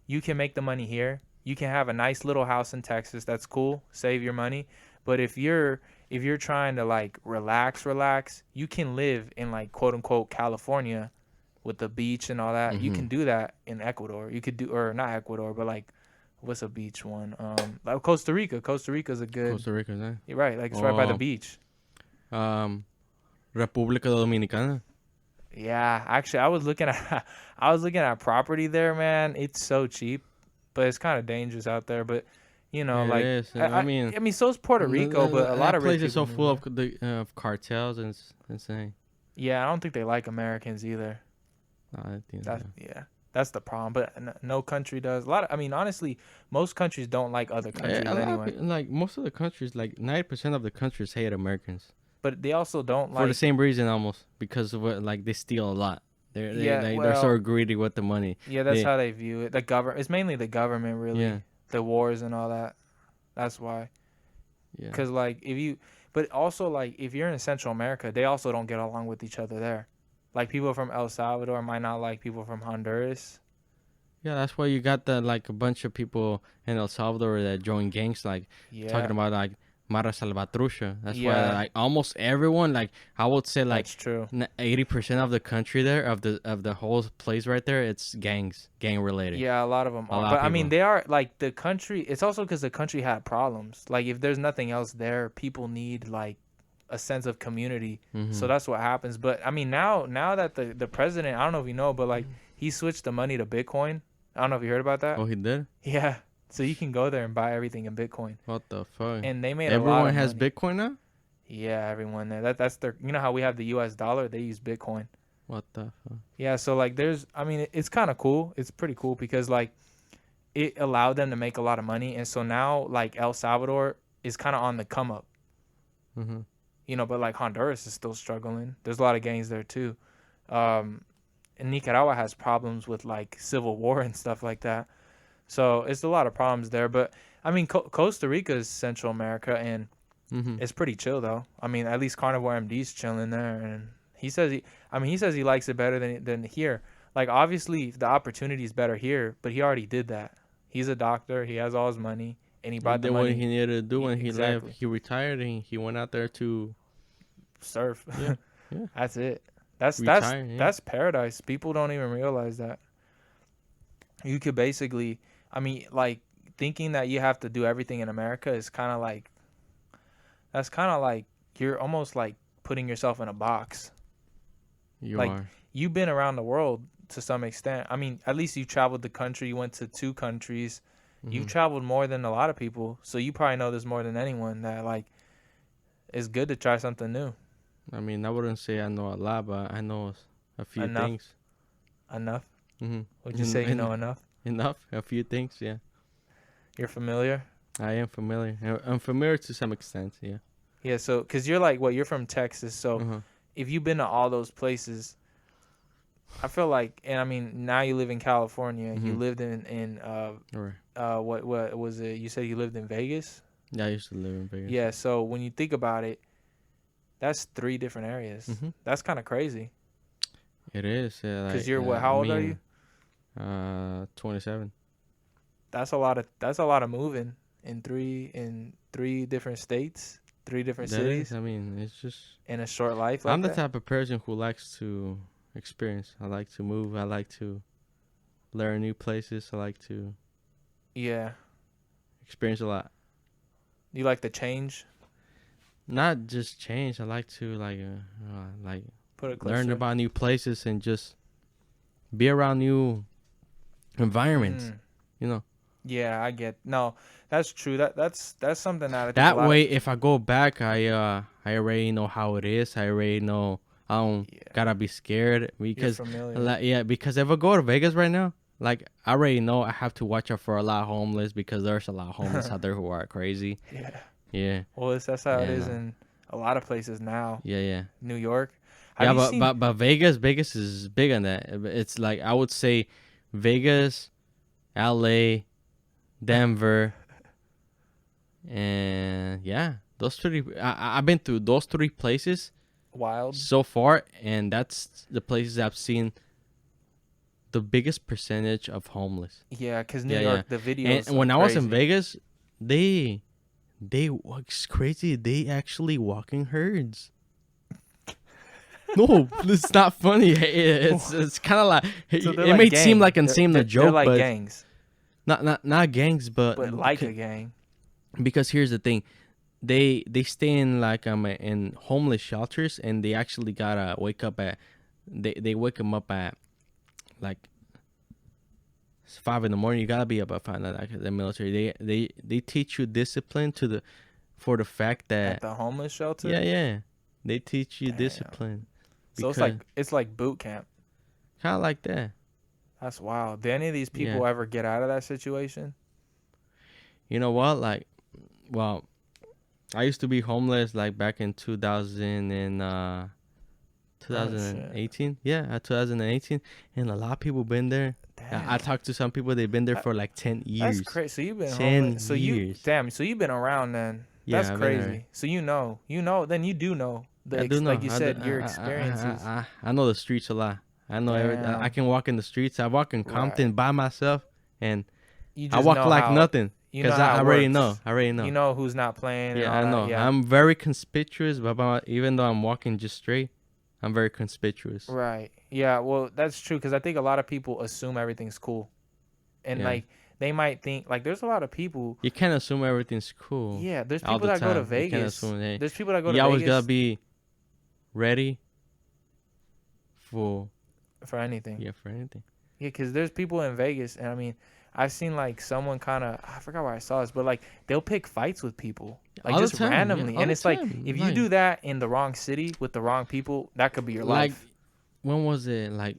Speaker 1: you can make the money here. You can have a nice little house in Texas. That's cool. Save your money. But if you're trying to like relax, you can live in like quote unquote California with the beach and all that. You
Speaker 2: Mm-hmm.
Speaker 1: can do that in Ecuador. You could do or not Ecuador, but like what's a beach one? Like Costa Rica. Costa Rica's a good.
Speaker 2: Costa Rica, eh?
Speaker 1: You're right. Like it's right by the
Speaker 2: Oh,
Speaker 1: beach.
Speaker 2: um, República Dominicana.
Speaker 1: Yeah, actually, I was looking at I was looking at property there, man. It's so cheap, but it's kind of dangerous out there. But
Speaker 2: It
Speaker 1: like
Speaker 2: is.
Speaker 1: I,
Speaker 2: I
Speaker 1: I,
Speaker 2: mean,
Speaker 1: I mean, so is Puerto Rico, but a lot
Speaker 2: that
Speaker 1: of rich
Speaker 2: place is
Speaker 1: people
Speaker 2: so
Speaker 1: move
Speaker 2: full
Speaker 1: there.
Speaker 2: of of cartels and it's insane.
Speaker 1: Yeah, I don't think they like Americans either.
Speaker 2: I think
Speaker 1: That's
Speaker 2: so.
Speaker 1: yeah, that's the problem. But no country does. I mean, honestly, most countries don't like other countries
Speaker 2: A lot of
Speaker 1: anyway.
Speaker 2: like most of the countries, like 90% of the countries hate Americans
Speaker 1: But they also don't
Speaker 2: for the
Speaker 1: like.
Speaker 2: same reason almost because of what like they steal a lot.
Speaker 1: Yeah,
Speaker 2: They're so
Speaker 1: well,
Speaker 2: greedy with the money.
Speaker 1: yeah, that's
Speaker 2: They
Speaker 1: how they view it. The government. It's mainly the government,
Speaker 2: yeah
Speaker 1: really. The wars and all that. That's why.
Speaker 2: yeah.
Speaker 1: Because like if you, but also like if you're in Central America, they also don't get along with each other there. Like people from El Salvador might not like people from Honduras.
Speaker 2: Yeah, that's why you got the like a bunch of people in El Salvador that join gangs, like
Speaker 1: Yeah,
Speaker 2: talking about like Mara Salvatrucha. That's why
Speaker 1: yeah,
Speaker 2: like almost everyone, like I would say like
Speaker 1: that's true.
Speaker 2: 80% of the country there of the whole place right there, it's gang related.
Speaker 1: Yeah, a lot of them
Speaker 2: A
Speaker 1: are.
Speaker 2: lot of
Speaker 1: But I mean,
Speaker 2: people.
Speaker 1: they are like the country. It's also because the country had problems. Like if there's nothing else there, people need like a sense of community. So
Speaker 2: Hmm.
Speaker 1: that's what happens. But I mean, now that the president, I don't know if you know, but like he switched the money to Bitcoin. I don't know if you heard about that.
Speaker 2: Oh, he did.
Speaker 1: Yeah. So you can go there and buy everything in Bitcoin.
Speaker 2: What the fuck?
Speaker 1: And they made a lot
Speaker 2: Everyone
Speaker 1: of
Speaker 2: has
Speaker 1: money.
Speaker 2: Bitcoin now.
Speaker 1: Yeah, everyone there. That's their. You know how we have the U.S. dollar? They use Bitcoin.
Speaker 2: What the fuck?
Speaker 1: Yeah, so like there's. I mean, it's kind of cool. It's pretty cool because like it allowed them to make a lot of money, and so now like El Salvador is kind of on the come up.
Speaker 2: Hmm.
Speaker 1: But like Honduras is still struggling. There's a lot of gangs there too. Um, and Nicaragua has problems with like civil war and stuff like that. So it's a lot of problems there. But I mean, Costa Rica is Central America, and
Speaker 2: Hmm.
Speaker 1: it's pretty chill though. I mean, at least Carnivore MD's chilling there, and he says he likes it better than here. Like obviously the opportunity is better here, but he already did that. He's a doctor. He has all his money, and he
Speaker 2: He
Speaker 1: brought the
Speaker 2: did what he
Speaker 1: money.
Speaker 2: needed to do when he left.
Speaker 1: Exactly.
Speaker 2: He retired and he went out there to
Speaker 1: Surf.
Speaker 2: yeah yeah
Speaker 1: That's it. That's
Speaker 2: retire. Yeah.
Speaker 1: that's paradise. People don't even realize that. You could basically, I mean, like thinking that you have to do everything in America is kind of like that's kind of like you're almost like putting yourself in a box.
Speaker 2: You
Speaker 1: Like
Speaker 2: are.
Speaker 1: you've been around the world to some extent. I mean, at least you traveled the country. You went to 2 countries. You've
Speaker 2: Hmm.
Speaker 1: traveled more than a lot of people, so you probably know this more than anyone that like it's good to try something new.
Speaker 2: I mean, I wouldn't say I know a lot, but I know a few
Speaker 1: Enough,
Speaker 2: things.
Speaker 1: enough.
Speaker 2: Hmm.
Speaker 1: Would you say you know enough?
Speaker 2: enough? A few things, yeah.
Speaker 1: You're familiar.
Speaker 2: I am familiar. I'm familiar to some extent, yeah.
Speaker 1: Yeah, so because you're like, what? You're from Texas, so
Speaker 2: Uh-huh.
Speaker 1: if you've been to all those places, I feel like, and I mean, now you live in California. You
Speaker 2: Mhm.
Speaker 1: lived in
Speaker 2: Right.
Speaker 1: what was it? You said you lived in Vegas.
Speaker 2: Yeah, I used to live in Vegas.
Speaker 1: Yeah, so when you think about it, that's 3 different areas.
Speaker 2: Hmm.
Speaker 1: That's kind of crazy.
Speaker 2: It is. Yeah,
Speaker 1: Cause
Speaker 2: like,
Speaker 1: you're what? How old are you?
Speaker 2: 27.
Speaker 1: That's a lot of moving in three different states, 3 different
Speaker 2: That
Speaker 1: cities
Speaker 2: is. I mean, it's just.
Speaker 1: in a short life like
Speaker 2: I'm the
Speaker 1: that.
Speaker 2: type of person who likes to experience. I like to move. I like to learn new places. I like to
Speaker 1: Yeah,
Speaker 2: experience a lot.
Speaker 1: you like the change.
Speaker 2: Not just change. I like to like
Speaker 1: Put it
Speaker 2: learn
Speaker 1: closer.
Speaker 2: about new places and just be around new environments.
Speaker 1: Mm.
Speaker 2: You know.
Speaker 1: Yeah, I get. No, that's true. That's something that I think a
Speaker 2: That
Speaker 1: lot
Speaker 2: way, if I go back, I already know how it is. I already know I don't
Speaker 1: Yeah.
Speaker 2: gotta be scared
Speaker 1: you're
Speaker 2: because
Speaker 1: familiar.
Speaker 2: because if I go to Vegas right now, like I already know I have to watch out for a lot of homeless because there's a lot of homeless out there who are crazy.
Speaker 1: Yeah.
Speaker 2: Yeah,
Speaker 1: Well, that's how it
Speaker 2: And,
Speaker 1: is in a lot of places now.
Speaker 2: yeah.
Speaker 1: New York.
Speaker 2: Yeah,
Speaker 1: Have you
Speaker 2: but
Speaker 1: seen?
Speaker 2: Vegas is big on that. It's like I would say Vegas, LA, Denver, and yeah, those three. I've been to those three places
Speaker 1: Wild.
Speaker 2: so far, and that's the places I've seen the biggest percentage of homeless.
Speaker 1: Yeah, because New
Speaker 2: Yeah,
Speaker 1: York,
Speaker 2: yeah.
Speaker 1: the videos
Speaker 2: And when
Speaker 1: are
Speaker 2: I was in
Speaker 1: crazy.
Speaker 2: Vegas, they it's crazy. They actually walk in herds. No, it's not funny. It's kind of like
Speaker 1: So they're
Speaker 2: it
Speaker 1: like
Speaker 2: may
Speaker 1: gang.
Speaker 2: seem like insane
Speaker 1: They're
Speaker 2: a joke,
Speaker 1: like
Speaker 2: but
Speaker 1: gangs,
Speaker 2: not gangs, but
Speaker 1: like a gang.
Speaker 2: because here's the thing, they stay in like in homeless shelters, and they actually gotta wake up at they wake them up at like it's 5 a.m. You gotta be up at 5 like the military. They teach you discipline for the fact
Speaker 1: At
Speaker 2: that
Speaker 1: the homeless shelter.
Speaker 2: yeah they teach you
Speaker 1: Damn.
Speaker 2: discipline.
Speaker 1: So it's like boot camp.
Speaker 2: Kind of like that.
Speaker 1: That's wild. Did any of these people
Speaker 2: Yeah.
Speaker 1: ever get out of that situation?
Speaker 2: You know what? Like, well, I used to be homeless like back in 2018. Yeah, 2018, and a lot of people been there.
Speaker 1: Damn.
Speaker 2: I talked to some people. They've been there for like 10 years.
Speaker 1: That's crazy. So you've been
Speaker 2: 10
Speaker 1: homeless. So
Speaker 2: years.
Speaker 1: So you've been around then.
Speaker 2: Yeah,
Speaker 1: That's
Speaker 2: I've been
Speaker 1: crazy.
Speaker 2: there.
Speaker 1: So you know. Then you do know.
Speaker 2: I do know.
Speaker 1: Like you
Speaker 2: I
Speaker 1: said,
Speaker 2: do-
Speaker 1: your
Speaker 2: I-
Speaker 1: experiences.
Speaker 2: I know the streets a lot. I know everything. I can walk in the streets. I walk in Compton by myself, and
Speaker 1: You
Speaker 2: I
Speaker 1: just
Speaker 2: walk
Speaker 1: know
Speaker 2: like
Speaker 1: how-
Speaker 2: nothing
Speaker 1: You know
Speaker 2: because
Speaker 1: how
Speaker 2: I
Speaker 1: it
Speaker 2: already
Speaker 1: works.
Speaker 2: know. I already know.
Speaker 1: You know who's not playing.
Speaker 2: Yeah,
Speaker 1: and all
Speaker 2: I
Speaker 1: that.
Speaker 2: know.
Speaker 1: Yeah.
Speaker 2: I'm very conspicuous, but even though I'm walking just straight, I'm very conspicuous.
Speaker 1: Right. Yeah. Well, that's true because I think a lot of people assume everything's cool, and
Speaker 2: Yeah.
Speaker 1: like they might think like there's a lot of people.
Speaker 2: You can't assume everything's cool.
Speaker 1: Yeah. There's
Speaker 2: all
Speaker 1: people
Speaker 2: the
Speaker 1: that go to
Speaker 2: time. You can't
Speaker 1: Vegas.
Speaker 2: assume that.
Speaker 1: There's people that go to
Speaker 2: You always
Speaker 1: Vegas
Speaker 2: gotta be ready for
Speaker 1: for anything.
Speaker 2: for anything.
Speaker 1: Yeah, because there's people in Vegas, and I mean, I've seen like someone I forgot where I saw this, but like they'll pick fights with people, like
Speaker 2: All the
Speaker 1: just
Speaker 2: time, yeah,
Speaker 1: randomly,
Speaker 2: all
Speaker 1: and
Speaker 2: the
Speaker 1: it's like
Speaker 2: time.
Speaker 1: if you
Speaker 2: Like-
Speaker 1: do that in the wrong city with the wrong people, that could be your
Speaker 2: Like,
Speaker 1: life.
Speaker 2: when was it? Like,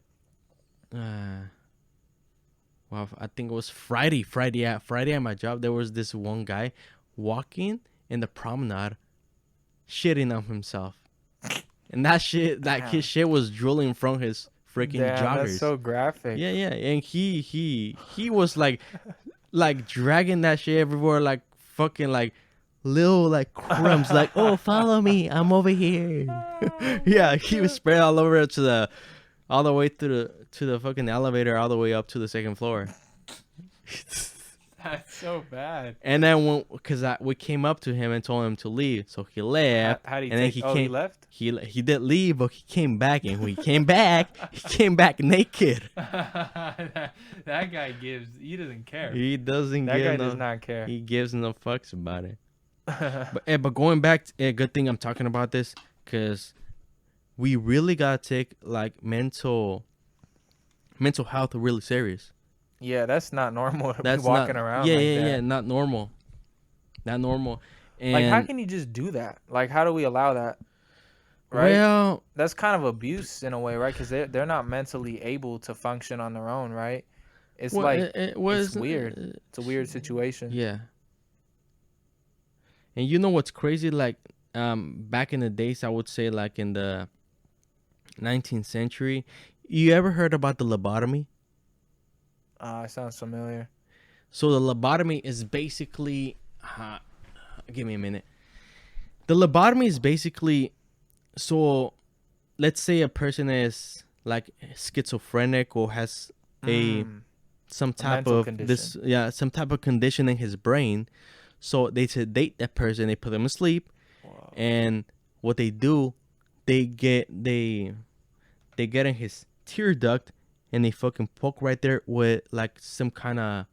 Speaker 2: well, I think it was Friday. Friday at my job, there was this one guy walking in the promenade, shitting on himself, and that shit,
Speaker 1: Damn.
Speaker 2: his shit was drooling from his freaking
Speaker 1: Damn,
Speaker 2: joggers.
Speaker 1: that's so graphic.
Speaker 2: Yeah, and he was like dragging that shit everywhere, like fucking like little like crumbs, like, oh, follow me, I'm over here. Yeah, he was spread all over all the way to the fucking elevator, all the way up to the second floor.
Speaker 1: That's so bad.
Speaker 2: And then we came up to him and told him to leave, so he left.
Speaker 1: How do you
Speaker 2: and then
Speaker 1: take? He left.
Speaker 2: He did leave, but he came back, and when he came back, he came back naked.
Speaker 1: that guy gives. He doesn't care.
Speaker 2: He doesn't
Speaker 1: That
Speaker 2: give
Speaker 1: guy
Speaker 2: no,
Speaker 1: does not care.
Speaker 2: He gives no fucks about it. But going back, good thing I'm talking about this, because we really gotta take like mental health really serious.
Speaker 1: Yeah, that's not normal to
Speaker 2: That's
Speaker 1: be walking
Speaker 2: not,
Speaker 1: around.
Speaker 2: Yeah,
Speaker 1: like
Speaker 2: yeah,
Speaker 1: that.
Speaker 2: yeah. Not normal. Not normal. And
Speaker 1: Like, how can you just do that? Like, how do we allow that? Right.
Speaker 2: Well,
Speaker 1: That's kind of abuse in a way, right? Because they're not mentally able to function on their own, right? It's like
Speaker 2: it was
Speaker 1: it's weird. It's a weird situation.
Speaker 2: Yeah. And you know what's crazy? Like, back in the days, I would say, like in the 19th century, you ever heard about the lobotomy?
Speaker 1: It sounds familiar.
Speaker 2: So the lobotomy is basically, give me a minute. The lobotomy is basically, so let's say a person is like schizophrenic or has some type
Speaker 1: mental
Speaker 2: of
Speaker 1: condition.
Speaker 2: some type of condition in his brain. So they sedate that person, they put them asleep,
Speaker 1: Whoa.
Speaker 2: and what they do, they get in his tear duct, and they fucking poke right there with like some kind of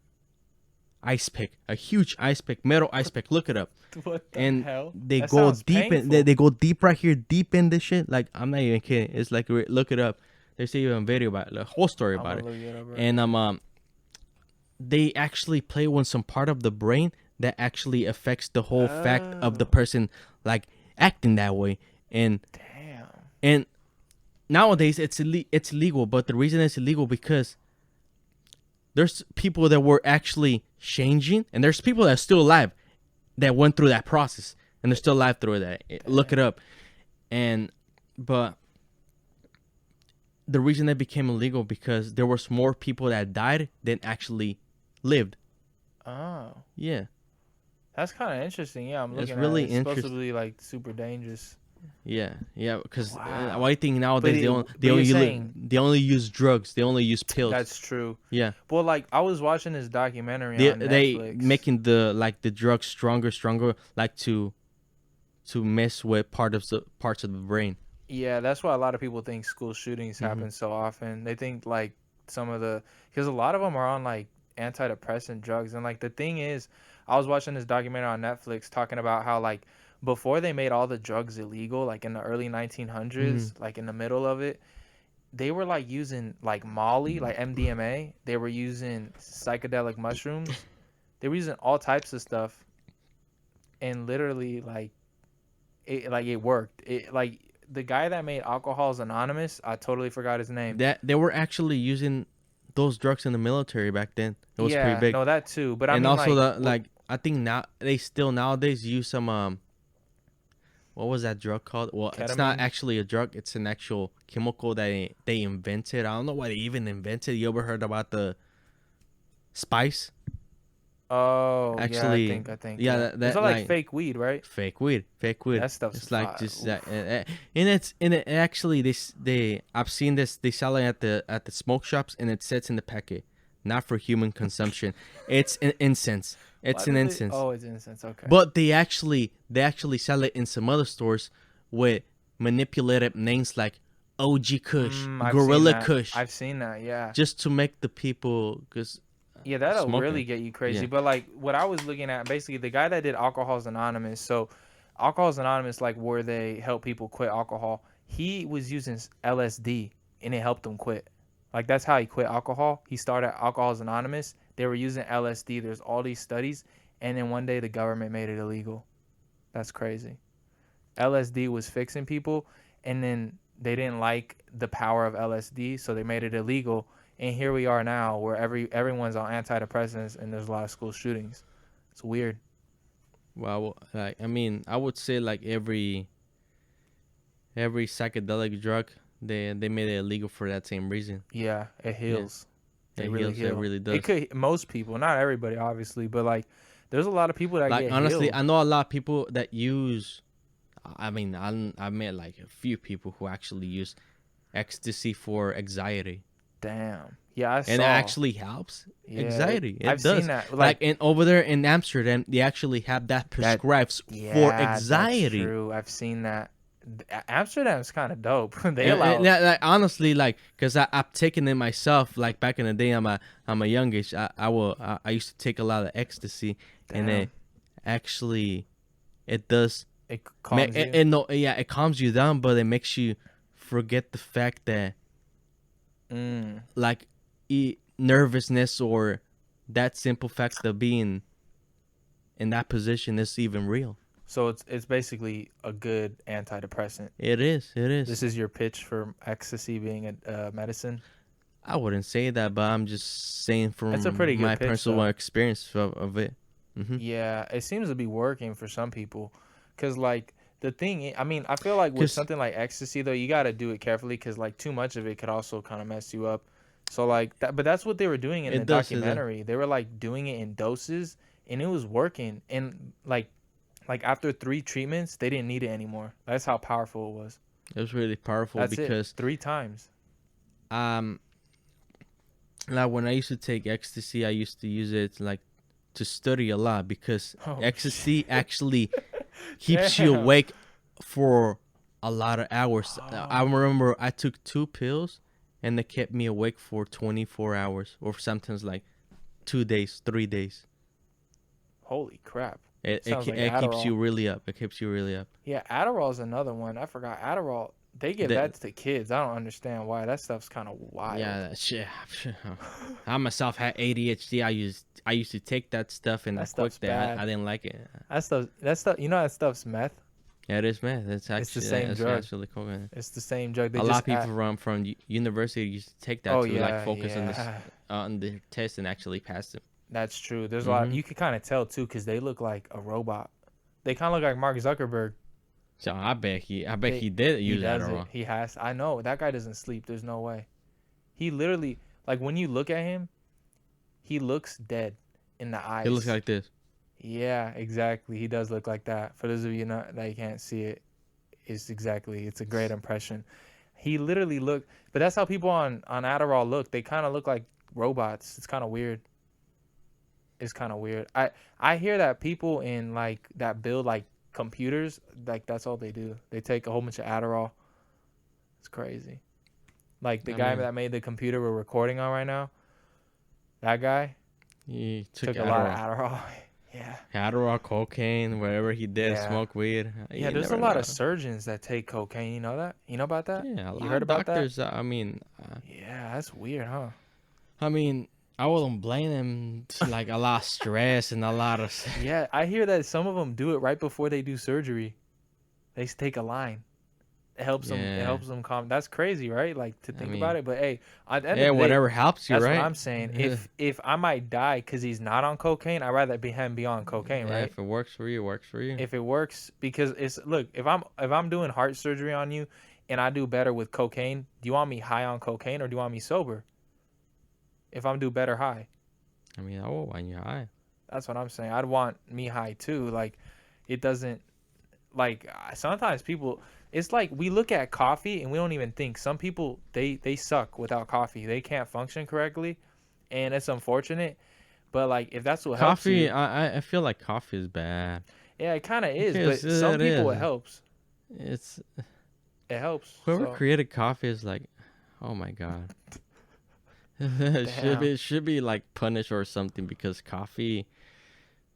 Speaker 2: ice pick, a huge ice pick, metal ice pick. Look it up.
Speaker 1: What the
Speaker 2: And
Speaker 1: hell?
Speaker 2: they
Speaker 1: That
Speaker 2: go
Speaker 1: sounds
Speaker 2: deep in.
Speaker 1: painful.
Speaker 2: They go deep right here, deep in this shit. Like, I'm not even kidding. It's like, look it up. There's even a video about it, a whole story about it.
Speaker 1: Look it up right
Speaker 2: And they actually play with some part of the brain that actually affects the whole fact of the person like acting that way. And
Speaker 1: Damn.
Speaker 2: and nowadays it's illegal, but the reason it's illegal because there's people that were actually changing, and there's people that are still alive that went through that process, and they're still alive through that. Look it up. But the reason they became illegal because there was more people that died than actually lived.
Speaker 1: Oh,
Speaker 2: Yeah,
Speaker 1: that's kind of interesting. Yeah, I'm
Speaker 2: it's
Speaker 1: looking at
Speaker 2: really
Speaker 1: it. It's supposed to
Speaker 2: interesting.
Speaker 1: be like super dangerous.
Speaker 2: Yeah, yeah. Because
Speaker 1: Wow.
Speaker 2: I think
Speaker 1: But
Speaker 2: nowadays
Speaker 1: it, but you're saying
Speaker 2: they only use drugs. They only use pills.
Speaker 1: that's true.
Speaker 2: Yeah,
Speaker 1: Well, like I was watching this documentary on
Speaker 2: they
Speaker 1: Netflix.
Speaker 2: making the drugs stronger, like to mess with parts of the brain.
Speaker 1: Yeah, that's why a lot of people think school shootings
Speaker 2: Hmm.
Speaker 1: happen so often. They think like some of the because a lot of them are on like antidepressant drugs, and like the thing is, I was watching this documentary on Netflix talking about how like before they made all the drugs illegal, like in the early
Speaker 2: Hmm.
Speaker 1: 1900s, like in the middle of it, they were like using like Molly, like MDMA. They were using psychedelic mushrooms. They were using all types of stuff, and literally it worked. It like the guy that made Alcohol's Anonymous, I totally forgot his name.
Speaker 2: That they were actually using those drugs in the military back then. It was pretty
Speaker 1: Yeah,
Speaker 2: big.
Speaker 1: no, that too. But I
Speaker 2: And
Speaker 1: mean,
Speaker 2: also
Speaker 1: like,
Speaker 2: the like I think now they still nowadays use some what was that drug called? Well, it's not
Speaker 1: ketamine.
Speaker 2: actually a drug. It's an actual chemical that they invented. I don't know why they even invented. You ever heard about the spice?
Speaker 1: Oh yeah,
Speaker 2: Actually,
Speaker 1: I think,
Speaker 2: yeah,
Speaker 1: yeah. It's
Speaker 2: that
Speaker 1: all like
Speaker 2: like
Speaker 1: fake weed, right?
Speaker 2: fake weed, fake weed.
Speaker 1: That stuff's
Speaker 2: It's like
Speaker 1: fire.
Speaker 2: just that,
Speaker 1: Oof.
Speaker 2: and it actually they I've seen this. They sell it at the smoke shops, and it sits in the packet, not for human consumption. It's an incense.
Speaker 1: Why
Speaker 2: It's an
Speaker 1: do they?
Speaker 2: incense.
Speaker 1: Oh, it's incense. Okay.
Speaker 2: But they actually sell it in some other stores with manipulated names like OG Kush,
Speaker 1: I've seen
Speaker 2: Gorilla
Speaker 1: that.
Speaker 2: Kush,
Speaker 1: I've seen that. Yeah.
Speaker 2: just to make the people cause
Speaker 1: Yeah, that'll really
Speaker 2: smoking.
Speaker 1: get you crazy.
Speaker 2: Yeah.
Speaker 1: But like what I was looking at, basically the guy that did Alcohol's Anonymous. So, Alcohol's Anonymous, like where they help people quit alcohol. He was using LSD and it helped him quit. Like that's how he quit alcohol. He started Alcohol's Anonymous. They were using LSD. There's all these studies, and then one day the government made it illegal. That's crazy. LSD was fixing people, and then they didn't like the power of LSD, so they made it illegal. And here we are now, where everyone's on antidepressants, and there's a lot of school shootings. It's weird.
Speaker 2: Well, like I mean, I would say like every psychedelic drug they made it illegal for that same reason.
Speaker 1: Yeah, it
Speaker 2: Yeah.
Speaker 1: heals. They
Speaker 2: It
Speaker 1: really
Speaker 2: heals. It
Speaker 1: heal.
Speaker 2: really
Speaker 1: It
Speaker 2: does.
Speaker 1: could most people, not everybody, obviously, but like there's a lot of people that
Speaker 2: Like
Speaker 1: get
Speaker 2: honestly,
Speaker 1: healed.
Speaker 2: I know a lot of people that use. I mean, I met like a few people who actually use ecstasy for anxiety,
Speaker 1: Damn. Yeah, I
Speaker 2: and it
Speaker 1: saw.
Speaker 2: actually helps
Speaker 1: Yeah,
Speaker 2: anxiety.
Speaker 1: I've
Speaker 2: It
Speaker 1: seen
Speaker 2: does.
Speaker 1: that.
Speaker 2: Like
Speaker 1: Like
Speaker 2: and over there in Amsterdam, they actually have that
Speaker 1: that.
Speaker 2: prescribed for
Speaker 1: Yeah, that's
Speaker 2: anxiety.
Speaker 1: true. I've seen that. Amsterdam's kind of dope. They
Speaker 2: And
Speaker 1: allow.
Speaker 2: like, honestly, like, cause I've taken it myself. Like back in the day, I'm a youngish. I used to take a lot of ecstasy, and it
Speaker 1: Damn.
Speaker 2: actually it does.
Speaker 1: It calms you.
Speaker 2: No, yeah, it calms you down, but it makes you forget the fact that
Speaker 1: Mm.
Speaker 2: like nervousness or that simple fact of being in that position is even real.
Speaker 1: So it's basically a good antidepressant.
Speaker 2: It is. It
Speaker 1: This
Speaker 2: is.
Speaker 1: is your pitch for ecstasy being a medicine.
Speaker 2: I wouldn't say that, but I'm just saying
Speaker 1: It's a
Speaker 2: from
Speaker 1: pretty good
Speaker 2: my
Speaker 1: pitch,
Speaker 2: personal
Speaker 1: though.
Speaker 2: experience of it. Hmm.
Speaker 1: Yeah, it seems to be working for some people, cause like the thing, I mean, I feel like with
Speaker 2: Cause
Speaker 1: something like ecstasy though, you gotta do it carefully, cause like too much of it could also kind of mess you up. So like that, but that's what they were doing in the
Speaker 2: it does. It does.
Speaker 1: documentary. They were like doing it in doses, and it was working. And like after 3 treatments, they didn't need it anymore. That's how powerful it was.
Speaker 2: It was really powerful
Speaker 1: That's it.
Speaker 2: because
Speaker 1: 3 times.
Speaker 2: um like when I used to take ecstasy, I used to use it like to study a lot because
Speaker 1: Oh
Speaker 2: ecstasy
Speaker 1: shit.
Speaker 2: actually keeps you
Speaker 1: Damn.
Speaker 2: awake for a lot of hours. I
Speaker 1: Oh,
Speaker 2: remember I took 2 pills and they kept me awake for 24 hours or sometimes like 2 days, 3 days.
Speaker 1: holy crap.
Speaker 2: It, it,
Speaker 1: Sounds
Speaker 2: ke-
Speaker 1: like
Speaker 2: it keeps you
Speaker 1: Adderall.
Speaker 2: really up. It keeps you really up.
Speaker 1: Yeah, Adderall's another one. I forgot Adderall. They give
Speaker 2: The,
Speaker 1: that to kids. I don't understand why. That stuff's kind of wild.
Speaker 2: yeah, that shit. I myself had ADHD. I used to take that stuff and I
Speaker 1: That
Speaker 2: quit
Speaker 1: stuff's
Speaker 2: that. I
Speaker 1: bad.
Speaker 2: didn't like it.
Speaker 1: That stuff. You know that stuff's meth.
Speaker 2: Yeah, it is, man. That's
Speaker 1: It's the
Speaker 2: actually
Speaker 1: same
Speaker 2: that's
Speaker 1: drug.
Speaker 2: actually cool. Man.
Speaker 1: It's the same drug. They
Speaker 2: A lot of
Speaker 1: just
Speaker 2: people
Speaker 1: add.
Speaker 2: from university used to take that
Speaker 1: Oh
Speaker 2: to like
Speaker 1: yeah,
Speaker 2: focus
Speaker 1: yeah.
Speaker 2: on the test and actually pass them.
Speaker 1: That's true. There's a lot.
Speaker 2: Hmm.
Speaker 1: You can kind of tell too, because they look like a robot. They kind of look like Mark Zuckerberg.
Speaker 2: So I bet
Speaker 1: They,
Speaker 2: he did
Speaker 1: he
Speaker 2: use
Speaker 1: does it.
Speaker 2: Adderall.
Speaker 1: He has. I know that guy doesn't sleep. There's no way. He literally, like, when you look at him, he looks dead in the
Speaker 2: He looks
Speaker 1: eyes.
Speaker 2: like this.
Speaker 1: Yeah, exactly. He does look like that. For those of you not, that you can't see it, it's a great impression. He literally looked, but that's how people on Adderall look. They kind of look like robots. It's kind of weird. It's kind of weird. I hear that people in like that build like computers, like that's all they do. They take a whole bunch of Adderall. It's crazy. Like the
Speaker 2: I
Speaker 1: guy
Speaker 2: mean,
Speaker 1: that made the computer we're recording on right now, that guy
Speaker 2: he took
Speaker 1: took a lot of
Speaker 2: Adderall.
Speaker 1: Adderall. Yeah.
Speaker 2: Adderall, cocaine, whatever he did,
Speaker 1: Yeah.
Speaker 2: smoke weed.
Speaker 1: Yeah,
Speaker 2: You
Speaker 1: there's a
Speaker 2: never
Speaker 1: lot of
Speaker 2: know.
Speaker 1: surgeons that take cocaine. You know that? You know about that?
Speaker 2: Yeah, a
Speaker 1: You
Speaker 2: lot
Speaker 1: heard
Speaker 2: of
Speaker 1: about that?
Speaker 2: doctors. I mean,
Speaker 1: Yeah, that's weird, huh?
Speaker 2: I mean, I wouldn't blame them. It's like a lot of stress and a lot of.
Speaker 1: Yeah, I hear that some of them do it right before they do surgery. They take a line. It helps them. It
Speaker 2: Yeah,
Speaker 1: helps them calm. That's crazy, right? Like to
Speaker 2: I
Speaker 1: think about
Speaker 2: mean,
Speaker 1: it. But hey, at the end
Speaker 2: yeah,
Speaker 1: of the day,
Speaker 2: whatever helps you,
Speaker 1: that's what
Speaker 2: right?
Speaker 1: I'm saying. If I might die because he's not on cocaine, I'd rather be him be on cocaine,
Speaker 2: Yeah,
Speaker 1: right?
Speaker 2: if it works for you, it works for you.
Speaker 1: If it works, because it's look, if I'm doing heart surgery on you, and I do better with cocaine, do you want me high on cocaine or do you want me sober? If I'm do better high,
Speaker 2: I mean, oh, when you're high.
Speaker 1: that's what I'm saying. I'd want me high too. Like, it doesn't like sometimes people. It's like we look at coffee and we don't even think. Some people they suck without coffee. They can't function correctly, and it's unfortunate. But like if that's what helps
Speaker 2: Coffee,
Speaker 1: you,
Speaker 2: I feel like coffee is bad.
Speaker 1: yeah, it kind of is.
Speaker 2: Because
Speaker 1: But some
Speaker 2: it
Speaker 1: people it
Speaker 2: is.
Speaker 1: helps.
Speaker 2: It's
Speaker 1: It helps.
Speaker 2: whoever
Speaker 1: So
Speaker 2: created coffee is like, oh my god. It
Speaker 1: damn.
Speaker 2: should be like punished or something because coffee,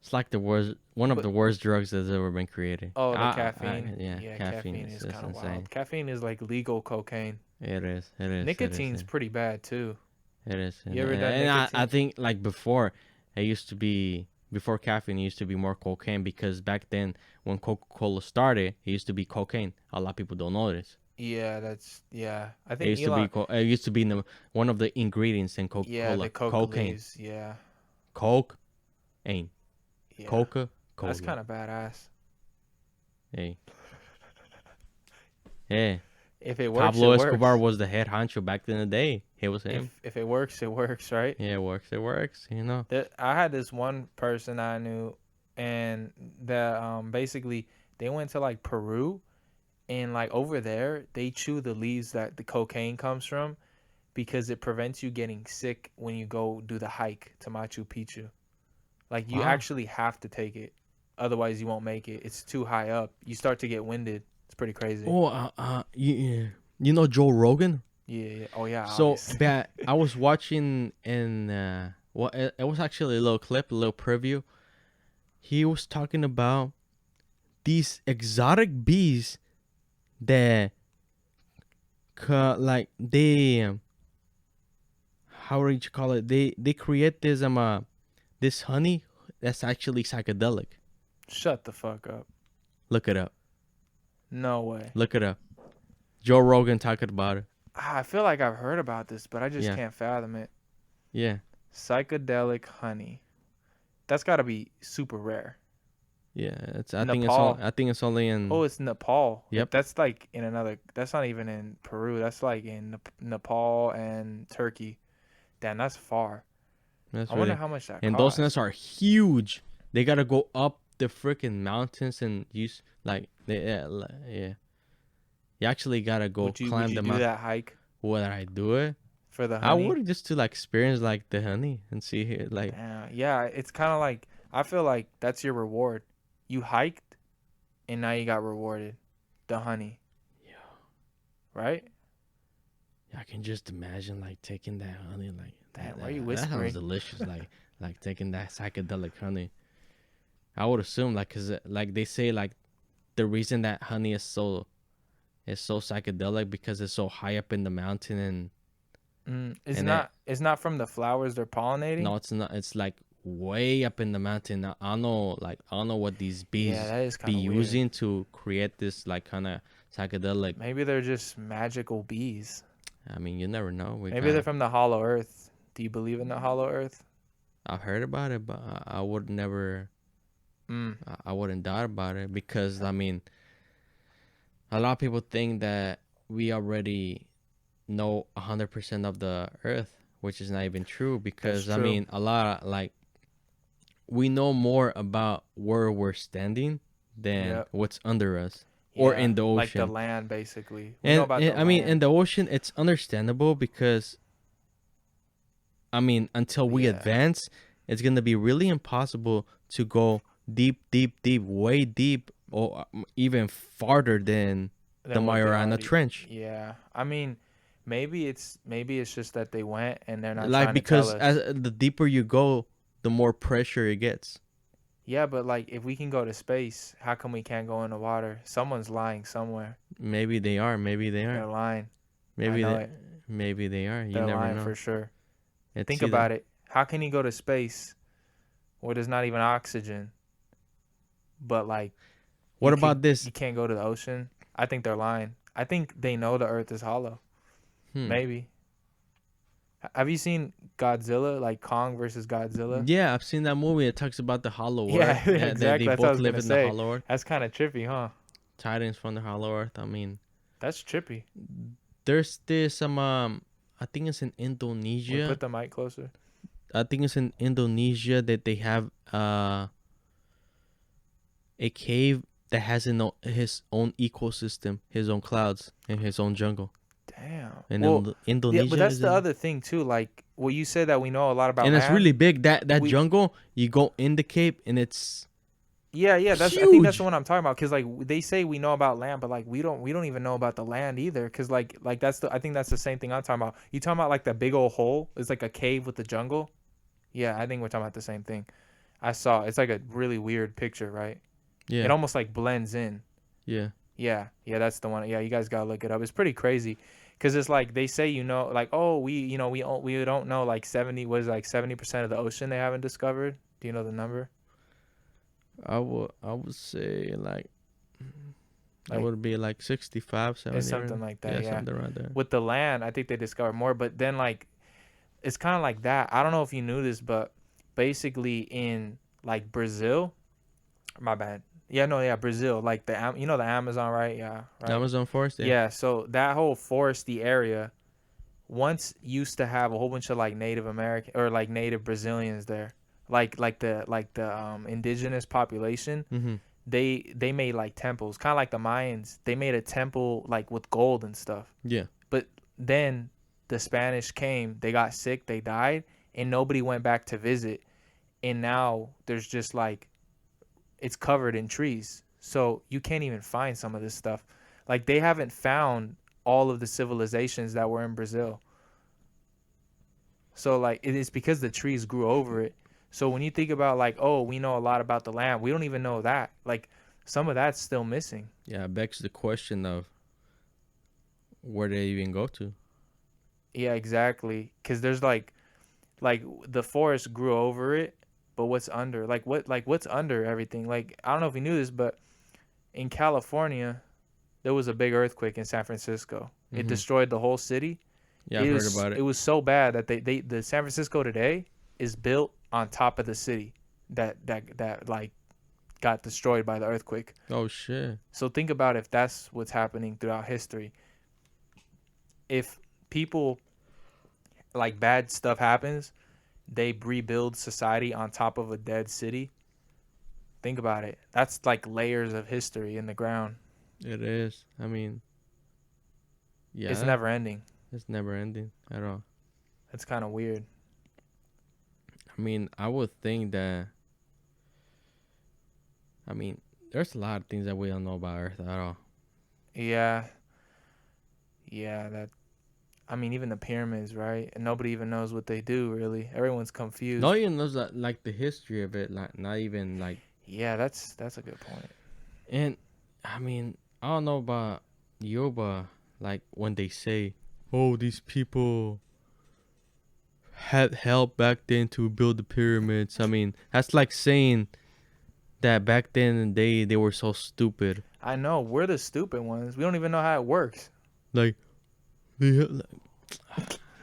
Speaker 2: it's like the worst, one of
Speaker 1: But
Speaker 2: the worst drugs that's ever been created.
Speaker 1: oh, the caffeine.
Speaker 2: Yeah,
Speaker 1: Yeah,
Speaker 2: caffeine
Speaker 1: caffeine
Speaker 2: is
Speaker 1: is
Speaker 2: just
Speaker 1: kind of
Speaker 2: insane.
Speaker 1: wild. Caffeine is like legal cocaine.
Speaker 2: It is, it is, it is,
Speaker 1: Nicotine's pretty bad too.
Speaker 2: it is.
Speaker 1: You ever done
Speaker 2: And I
Speaker 1: nicotine?
Speaker 2: think like before, it used to be before caffeine, it used to be more cocaine because back then when Coca-Cola started, it used to be cocaine. A lot of people don't know this.
Speaker 1: Yeah, yeah. I
Speaker 2: It
Speaker 1: think
Speaker 2: used to be
Speaker 1: Elon.
Speaker 2: it used to be in one of the ingredients in
Speaker 1: Yeah, the
Speaker 2: Coca-Cola.
Speaker 1: coke
Speaker 2: Cocaine,
Speaker 1: leaves. Yeah,
Speaker 2: Coke, ain't
Speaker 1: yeah. That's
Speaker 2: Coca-Cola.
Speaker 1: kind of badass.
Speaker 2: Hey, yeah.
Speaker 1: If it works, it
Speaker 2: Pablo Escobar
Speaker 1: works.
Speaker 2: was the head honcho back in the day. It was him.
Speaker 1: If it works, it works, right?
Speaker 2: Yeah, it works. It works. You know.
Speaker 1: I had this one person I knew, and the basically they went to like Peru, and like over there they chew the leaves that the cocaine comes from because it prevents you getting sick when you go do the hike to Machu Picchu. Like you
Speaker 2: Wow.
Speaker 1: actually have to take it, otherwise you won't make it. It's too high up. You start to get winded. It's pretty crazy.
Speaker 2: Oh, you know Joe Rogan?
Speaker 1: Yeah, yeah. Oh yeah,
Speaker 2: So,
Speaker 1: obviously.
Speaker 2: but I was watching in well, it was actually a little clip, a little preview. He was talking about these exotic bees that, like how would you call it? They create this honey that's actually psychedelic.
Speaker 1: Shut the fuck up.
Speaker 2: Look it up.
Speaker 1: No way.
Speaker 2: Look it up. Joe Rogan talking about it.
Speaker 1: I feel like I've heard about this, but I just
Speaker 2: Yeah,
Speaker 1: can't fathom it.
Speaker 2: yeah,
Speaker 1: Psychedelic honey. That's got to be super rare.
Speaker 2: yeah. It's
Speaker 1: Nepal.
Speaker 2: I think it's only
Speaker 1: Oh,
Speaker 2: in.
Speaker 1: it's Nepal.
Speaker 2: Yep,
Speaker 1: That's like in another. That's not even in Peru. That's like in Nepal and Turkey. Damn, that's far.
Speaker 2: that's
Speaker 1: I wonder
Speaker 2: really.
Speaker 1: how much that
Speaker 2: And those
Speaker 1: costs.
Speaker 2: nuts are huge. They gotta go up the freaking mountains and use like yeah. You actually gotta go
Speaker 1: Would
Speaker 2: climb
Speaker 1: you
Speaker 2: the
Speaker 1: do
Speaker 2: mountain.
Speaker 1: that hike
Speaker 2: Would I do it?
Speaker 1: for the
Speaker 2: I
Speaker 1: honey?
Speaker 2: would just to like experience like the honey and see it like
Speaker 1: Damn. Yeah, it's kind of like I feel like that's your reward. You hiked and now you got rewarded. The honey,
Speaker 2: yeah.
Speaker 1: right?
Speaker 2: I can just imagine like taking that honey like
Speaker 1: Damn, why are you
Speaker 2: that sounds
Speaker 1: whispering?
Speaker 2: delicious like taking that psychedelic honey. I would assume like cuz like they say like the reason that honey is so psychedelic because it's so high up in the mountain
Speaker 1: It's
Speaker 2: and that
Speaker 1: not from the flowers they're pollinating.
Speaker 2: no it's not it's like way up in the mountain. I don't know like I don't know what these
Speaker 1: Yeah,
Speaker 2: bees
Speaker 1: that is
Speaker 2: be
Speaker 1: kind of weird.
Speaker 2: using to create this like kind of psychedelic.
Speaker 1: Maybe they're just magical bees.
Speaker 2: I mean, you never know.
Speaker 1: Maybe they're from the Hollow Earth. Do you believe in the Hollow Earth?
Speaker 2: I've heard about it, but I would never.
Speaker 1: Mm.
Speaker 2: I wouldn't doubt about it because I mean, a lot of people think that we already know 100% of the Earth, which is not even true.
Speaker 1: That's
Speaker 2: Because I
Speaker 1: true.
Speaker 2: mean, a lot of, like, we know more about where we're standing than
Speaker 1: Yep.
Speaker 2: what's under us or
Speaker 1: Yeah,
Speaker 2: in the
Speaker 1: like the
Speaker 2: ocean.
Speaker 1: land basically. We know
Speaker 2: And,
Speaker 1: about the
Speaker 2: I mean, in
Speaker 1: land.
Speaker 2: the ocean, it's understandable because, I mean, until we
Speaker 1: Yeah.
Speaker 2: advance, it's gonna be really impossible to go deep, deep, deep, way deep, or even farther than the
Speaker 1: Than what they
Speaker 2: Mariana
Speaker 1: already.
Speaker 2: Trench.
Speaker 1: Yeah. I mean, maybe it's just that they went and they're not
Speaker 2: Like,
Speaker 1: trying to tell
Speaker 2: because as
Speaker 1: us.
Speaker 2: the deeper you go, the more pressure it gets.
Speaker 1: Yeah, but like if we can go to space, how come we can't go in the water? Someone's lying somewhere.
Speaker 2: Maybe they are. Maybe they
Speaker 1: They're
Speaker 2: aren't.
Speaker 1: lying. I
Speaker 2: Maybe
Speaker 1: know
Speaker 2: they.
Speaker 1: it.
Speaker 2: Maybe they are. You
Speaker 1: They're
Speaker 2: never
Speaker 1: lying
Speaker 2: know.
Speaker 1: for sure.
Speaker 2: It's
Speaker 1: Think
Speaker 2: either.
Speaker 1: about it. How can you go to space where there's not even oxygen, but like
Speaker 2: What about this?
Speaker 1: you can't go to the ocean? I think they're lying. I think they know the earth is hollow.
Speaker 2: Hmm.
Speaker 1: Maybe. Have you seen Godzilla, like Kong versus Godzilla?
Speaker 2: Yeah, I've seen that movie. It talks about the Hollow Earth.
Speaker 1: Yeah,
Speaker 2: That they
Speaker 1: exactly. That's what I
Speaker 2: both
Speaker 1: was
Speaker 2: live
Speaker 1: gonna
Speaker 2: in the
Speaker 1: say.
Speaker 2: Hollow Earth.
Speaker 1: That's kind of trippy, huh?
Speaker 2: Titans from the Hollow Earth. I mean,
Speaker 1: That's trippy.
Speaker 2: there's this I think it's in
Speaker 1: We
Speaker 2: Indonesia.
Speaker 1: put the mic closer.
Speaker 2: I think it's in Indonesia that they have a cave that has his own ecosystem, his own clouds, and his own jungle.
Speaker 1: Damn.
Speaker 2: And
Speaker 1: Well,
Speaker 2: then
Speaker 1: yeah, but
Speaker 2: Indonesia
Speaker 1: that's
Speaker 2: is
Speaker 1: the
Speaker 2: in,
Speaker 1: other thing too. Like, well, you say that we know a lot about
Speaker 2: and it's
Speaker 1: land.
Speaker 2: really big. That
Speaker 1: We
Speaker 2: jungle, you go in the cave and it's
Speaker 1: Yeah, I think that's the
Speaker 2: huge.
Speaker 1: one I'm talking about. Cause like they say we know about land, but like we don't even know about the land either. Cause like I think that's the same thing I'm talking about. You talking about like that big old hole? It's like a cave with the jungle. Yeah, I think we're talking about the same thing. I saw it's like a really weird picture, right? It
Speaker 2: Yeah,
Speaker 1: almost like blends in.
Speaker 2: yeah.
Speaker 1: Yeah, that's the one. Yeah, you guys gotta look it up. It's pretty crazy, cause it's like they say like oh we don't know like 70% of the ocean they haven't discovered. Do you know the number?
Speaker 2: I would say like it
Speaker 1: Like
Speaker 2: would be like 65,
Speaker 1: it's
Speaker 2: 70,
Speaker 1: something like that.
Speaker 2: yeah,
Speaker 1: Yeah.
Speaker 2: something right there.
Speaker 1: With the land, I think they discovered more. But then like it's kind of like that. I don't know if you knew this, but basically in like Brazil, my bad. Yeah, no, yeah, Brazil. Like the Amazon, right? Yeah, right.
Speaker 2: Amazon forest, yeah.
Speaker 1: Yeah, so that whole foresty area once used to have a whole bunch of like Native American or like Native Brazilians there, like the indigenous population.
Speaker 2: Mm-hmm.
Speaker 1: They made like temples, kind of like the Mayans. They made a temple like with gold and stuff.
Speaker 2: Yeah.
Speaker 1: But then the Spanish came, they got sick, they died, and nobody went back to visit. And now there's just like it's covered in trees. So you can't even find some of this stuff. Like they haven't found all of the civilizations that were in Brazil. So like it is because the trees grew over it. So when you think about like, oh, we know a lot about the land, we don't even know that. Like some of that's still missing.
Speaker 2: Yeah, it begs the question of where they even go to.
Speaker 1: Yeah, exactly. Cause there's like the forest grew over it, but what's under? What's under everything? Like I don't know if you knew this, but in California, there was a big earthquake in San Francisco. It
Speaker 2: Mm-hmm.
Speaker 1: destroyed the whole city.
Speaker 2: Yeah, I've heard about
Speaker 1: It
Speaker 2: it.
Speaker 1: was so bad that the San Francisco today is built on top of the city that like got destroyed by the earthquake.
Speaker 2: Oh shit.
Speaker 1: So think about if that's what's happening throughout history. If people like bad stuff happens, they rebuild society on top of a dead city. Think about it. That's like layers of history in the ground.
Speaker 2: It is. I mean,
Speaker 1: It's
Speaker 2: yeah,
Speaker 1: never ending.
Speaker 2: it's never ending at all.
Speaker 1: It's kind of weird.
Speaker 2: I mean, I would think that. I mean, there's a lot of things that we don't know about Earth at all.
Speaker 1: Yeah. Yeah, that I mean even the pyramids, right? And nobody even knows what they do really. Everyone's
Speaker 2: No
Speaker 1: confused.
Speaker 2: one knows that, like, the history of it. Like, not even like.
Speaker 1: Yeah, that's a good point.
Speaker 2: And I mean, I don't know about you, but like when they say, "Oh, these people had help back then to build the pyramids." I mean, that's like saying that back then and they were so stupid.
Speaker 1: I know, we're the stupid ones. We don't even know how it works.
Speaker 2: Like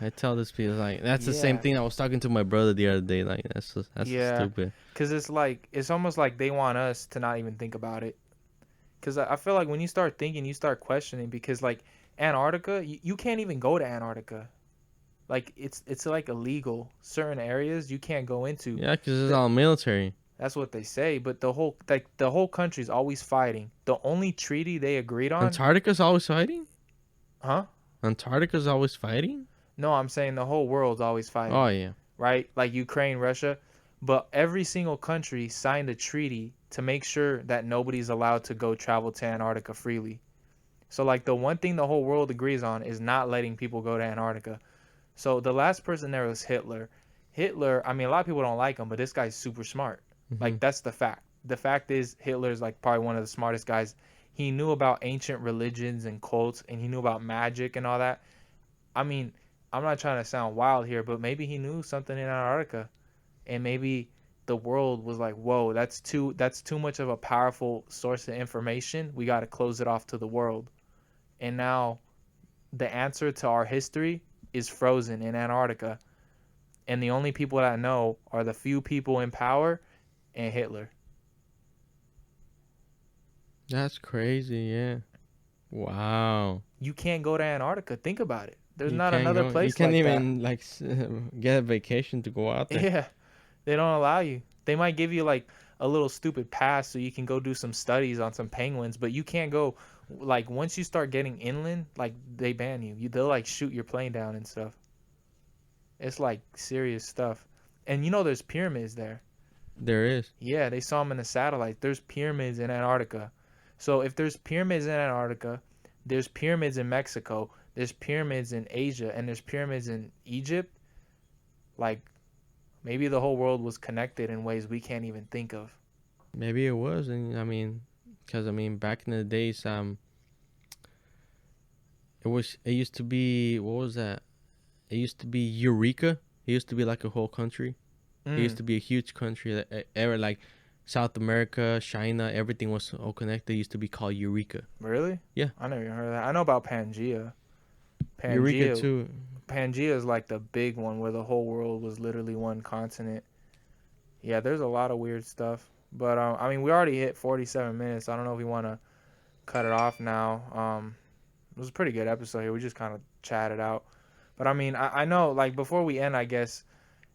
Speaker 2: I tell these people, like, that's the same
Speaker 1: Yeah.
Speaker 2: thing. I was talking to my brother the other day. Like, that's
Speaker 1: Yeah.
Speaker 2: stupid.
Speaker 1: Cuz it's like it's almost like they want us to not even think about it. Because I feel like when you start thinking, you start questioning. Because like Antarctica, you can't even go to Antarctica. Like it's like illegal. Certain areas you can't go into.
Speaker 2: Yeah, because it's
Speaker 1: The,
Speaker 2: all military.
Speaker 1: that's what they say. But the whole country's always fighting. The only treaty they agreed on,
Speaker 2: Antarctica's always fighting?
Speaker 1: huh?
Speaker 2: Antarctica's always fighting?
Speaker 1: No, I'm saying the whole world's always
Speaker 2: Oh,
Speaker 1: fighting,
Speaker 2: yeah.
Speaker 1: right? Like Ukraine, Russia. But every single country signed a treaty to make sure that nobody's allowed to go travel to Antarctica freely. So like the one thing the whole world agrees on is not letting people go to Antarctica. So the last person there was Hitler. Hitler, I mean a lot of people don't like him, but this guy's super smart.
Speaker 2: Mm-hmm.
Speaker 1: Like that's the fact. The fact is Hitler's like probably one of the smartest guys. He knew about ancient religions and cults and he knew about magic and all that. I mean, I'm not trying to sound wild here, but maybe he knew something in Antarctica and maybe the world was like, "Whoa, that's too much of a powerful source of information. We got to close it off to the world." And now the answer to our history is frozen in Antarctica. And the only people that know are the few people in power and Hitler.
Speaker 2: That's crazy, yeah. Wow.
Speaker 1: You can't go to Antarctica. Think about it. There's
Speaker 2: You
Speaker 1: not
Speaker 2: can't
Speaker 1: another
Speaker 2: go. You
Speaker 1: place
Speaker 2: can't
Speaker 1: like that.
Speaker 2: even like get a vacation to go out there.
Speaker 1: Yeah, they don't allow you. They might give you like a little stupid pass so you can go do some studies on some penguins, but you can't go like once you start getting inland, like they ban you. They'll like shoot your plane down and stuff. It's like serious stuff. And you know there's pyramids there.
Speaker 2: There is.
Speaker 1: Yeah, they saw them in the satellite. There's pyramids in Antarctica. So if there's pyramids in Antarctica, there's pyramids in Mexico, there's pyramids in Asia, and there's pyramids in Egypt. Like maybe the whole world was connected in ways we can't even think of.
Speaker 2: Maybe it was, and because back in the days, it used to be, what was that? It used to be Eureka. It used to be like a whole country. It used to be a huge country that ever like South America, China, everything was all connected. It used to be called Eureka.
Speaker 1: Really?
Speaker 2: Yeah.
Speaker 1: I never even heard of that. I know about Pangea.
Speaker 2: Eureka too.
Speaker 1: Pangea is like the big one where the whole world was literally one continent. Yeah, there's a lot of weird stuff. But we already hit 47 minutes. I don't know if we want to cut it off now. It was a pretty good episode here. We just kind of chatted out. But I know like before we end, I guess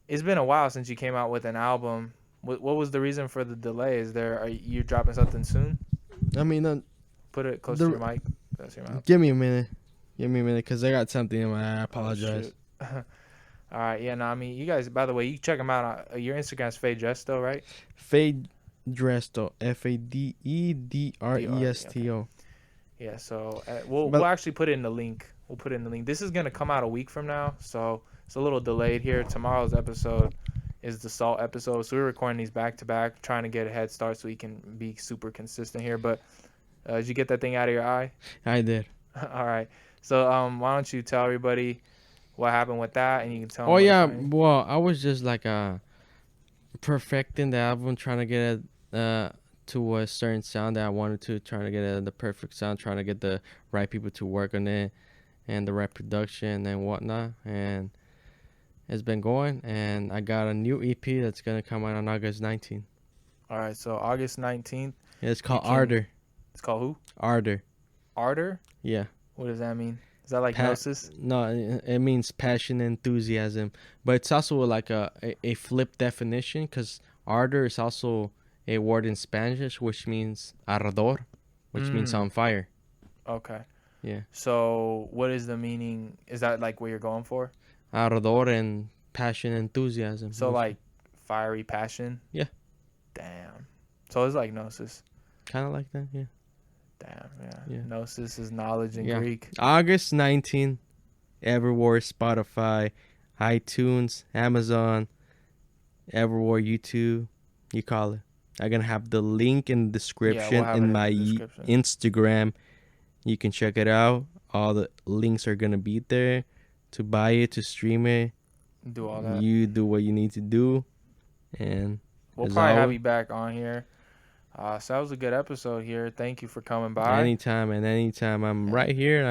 Speaker 1: it's been a while since you came out with an album. What was the reason for the delay? Are you dropping something soon? Put it close to your mic. Close to your mouth.
Speaker 2: Give me a minute. Because I got something in my eye. I apologize.
Speaker 1: Oh, all right. Yeah, no, you guys, by the way, you check them out. Your Instagram's Fade Dresto, right?
Speaker 2: Fade Dresto. Fadedresto.
Speaker 1: Yeah, so we'll actually put it in the link. We'll put it in the link. This is going to come out a week from now, so it's a little delayed here. Tomorrow's episode is the Salt episode, so we're recording these back-to-back, trying to get a head start so we can be super consistent here. But did you get that thing out of your eye?
Speaker 2: I did.
Speaker 1: All right. So why don't you tell everybody what happened with that, and you can tell them.
Speaker 2: Oh, yeah. Well, I was just like perfecting the album, trying to get it to a certain sound that I wanted to, trying to get the perfect sound, trying to get the right people to work on it and the right production and whatnot. And it's been going, and I got a new EP that's going to come out on August 19th.
Speaker 1: All right, so August 19th.
Speaker 2: Yeah, it's called Ardor.
Speaker 1: It's called who?
Speaker 2: Ardor.
Speaker 1: Ardor?
Speaker 2: Yeah.
Speaker 1: What does that mean? Is that like gnosis?
Speaker 2: No, it means passion and enthusiasm. But it's also like a flip definition, because ardor is also a word in Spanish, which means ardor, which means on fire.
Speaker 1: Okay.
Speaker 2: Yeah.
Speaker 1: So what is the meaning? Is that like what you're going for?
Speaker 2: Ardor and passion and enthusiasm.
Speaker 1: So like fiery passion?
Speaker 2: Yeah.
Speaker 1: Damn. So it's like gnosis.
Speaker 2: Kind of like that, yeah.
Speaker 1: Damn, yeah. Gnosis is knowledge in Greek.
Speaker 2: August 19th, everywhere, Spotify, iTunes, Amazon, everywhere, YouTube, you call it. I'm going to have the link in the description in my Instagram. You can check it out. All the links are going to be there to buy it, to stream it.
Speaker 1: Do all that.
Speaker 2: You do what you need to do. And
Speaker 1: we'll probably have you back on here. So that was a good episode here. Thank you for coming by.
Speaker 2: Anytime. I'm right here.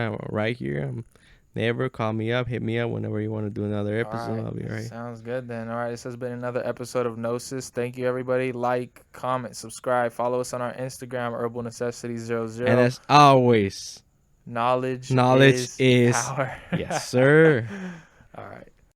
Speaker 2: Never, call me up, hit me up whenever you want to do another
Speaker 1: All
Speaker 2: episode.
Speaker 1: right.
Speaker 2: I'll be right.
Speaker 1: Sounds good then. All right. This has been another episode of Gnosis. Thank you, everybody. Like, comment, subscribe. Follow us on our Instagram, Herbal Necessity 00.
Speaker 2: And as always,
Speaker 1: Knowledge
Speaker 2: knowledge
Speaker 1: is
Speaker 2: is
Speaker 1: power.
Speaker 2: yes, sir.
Speaker 1: All right.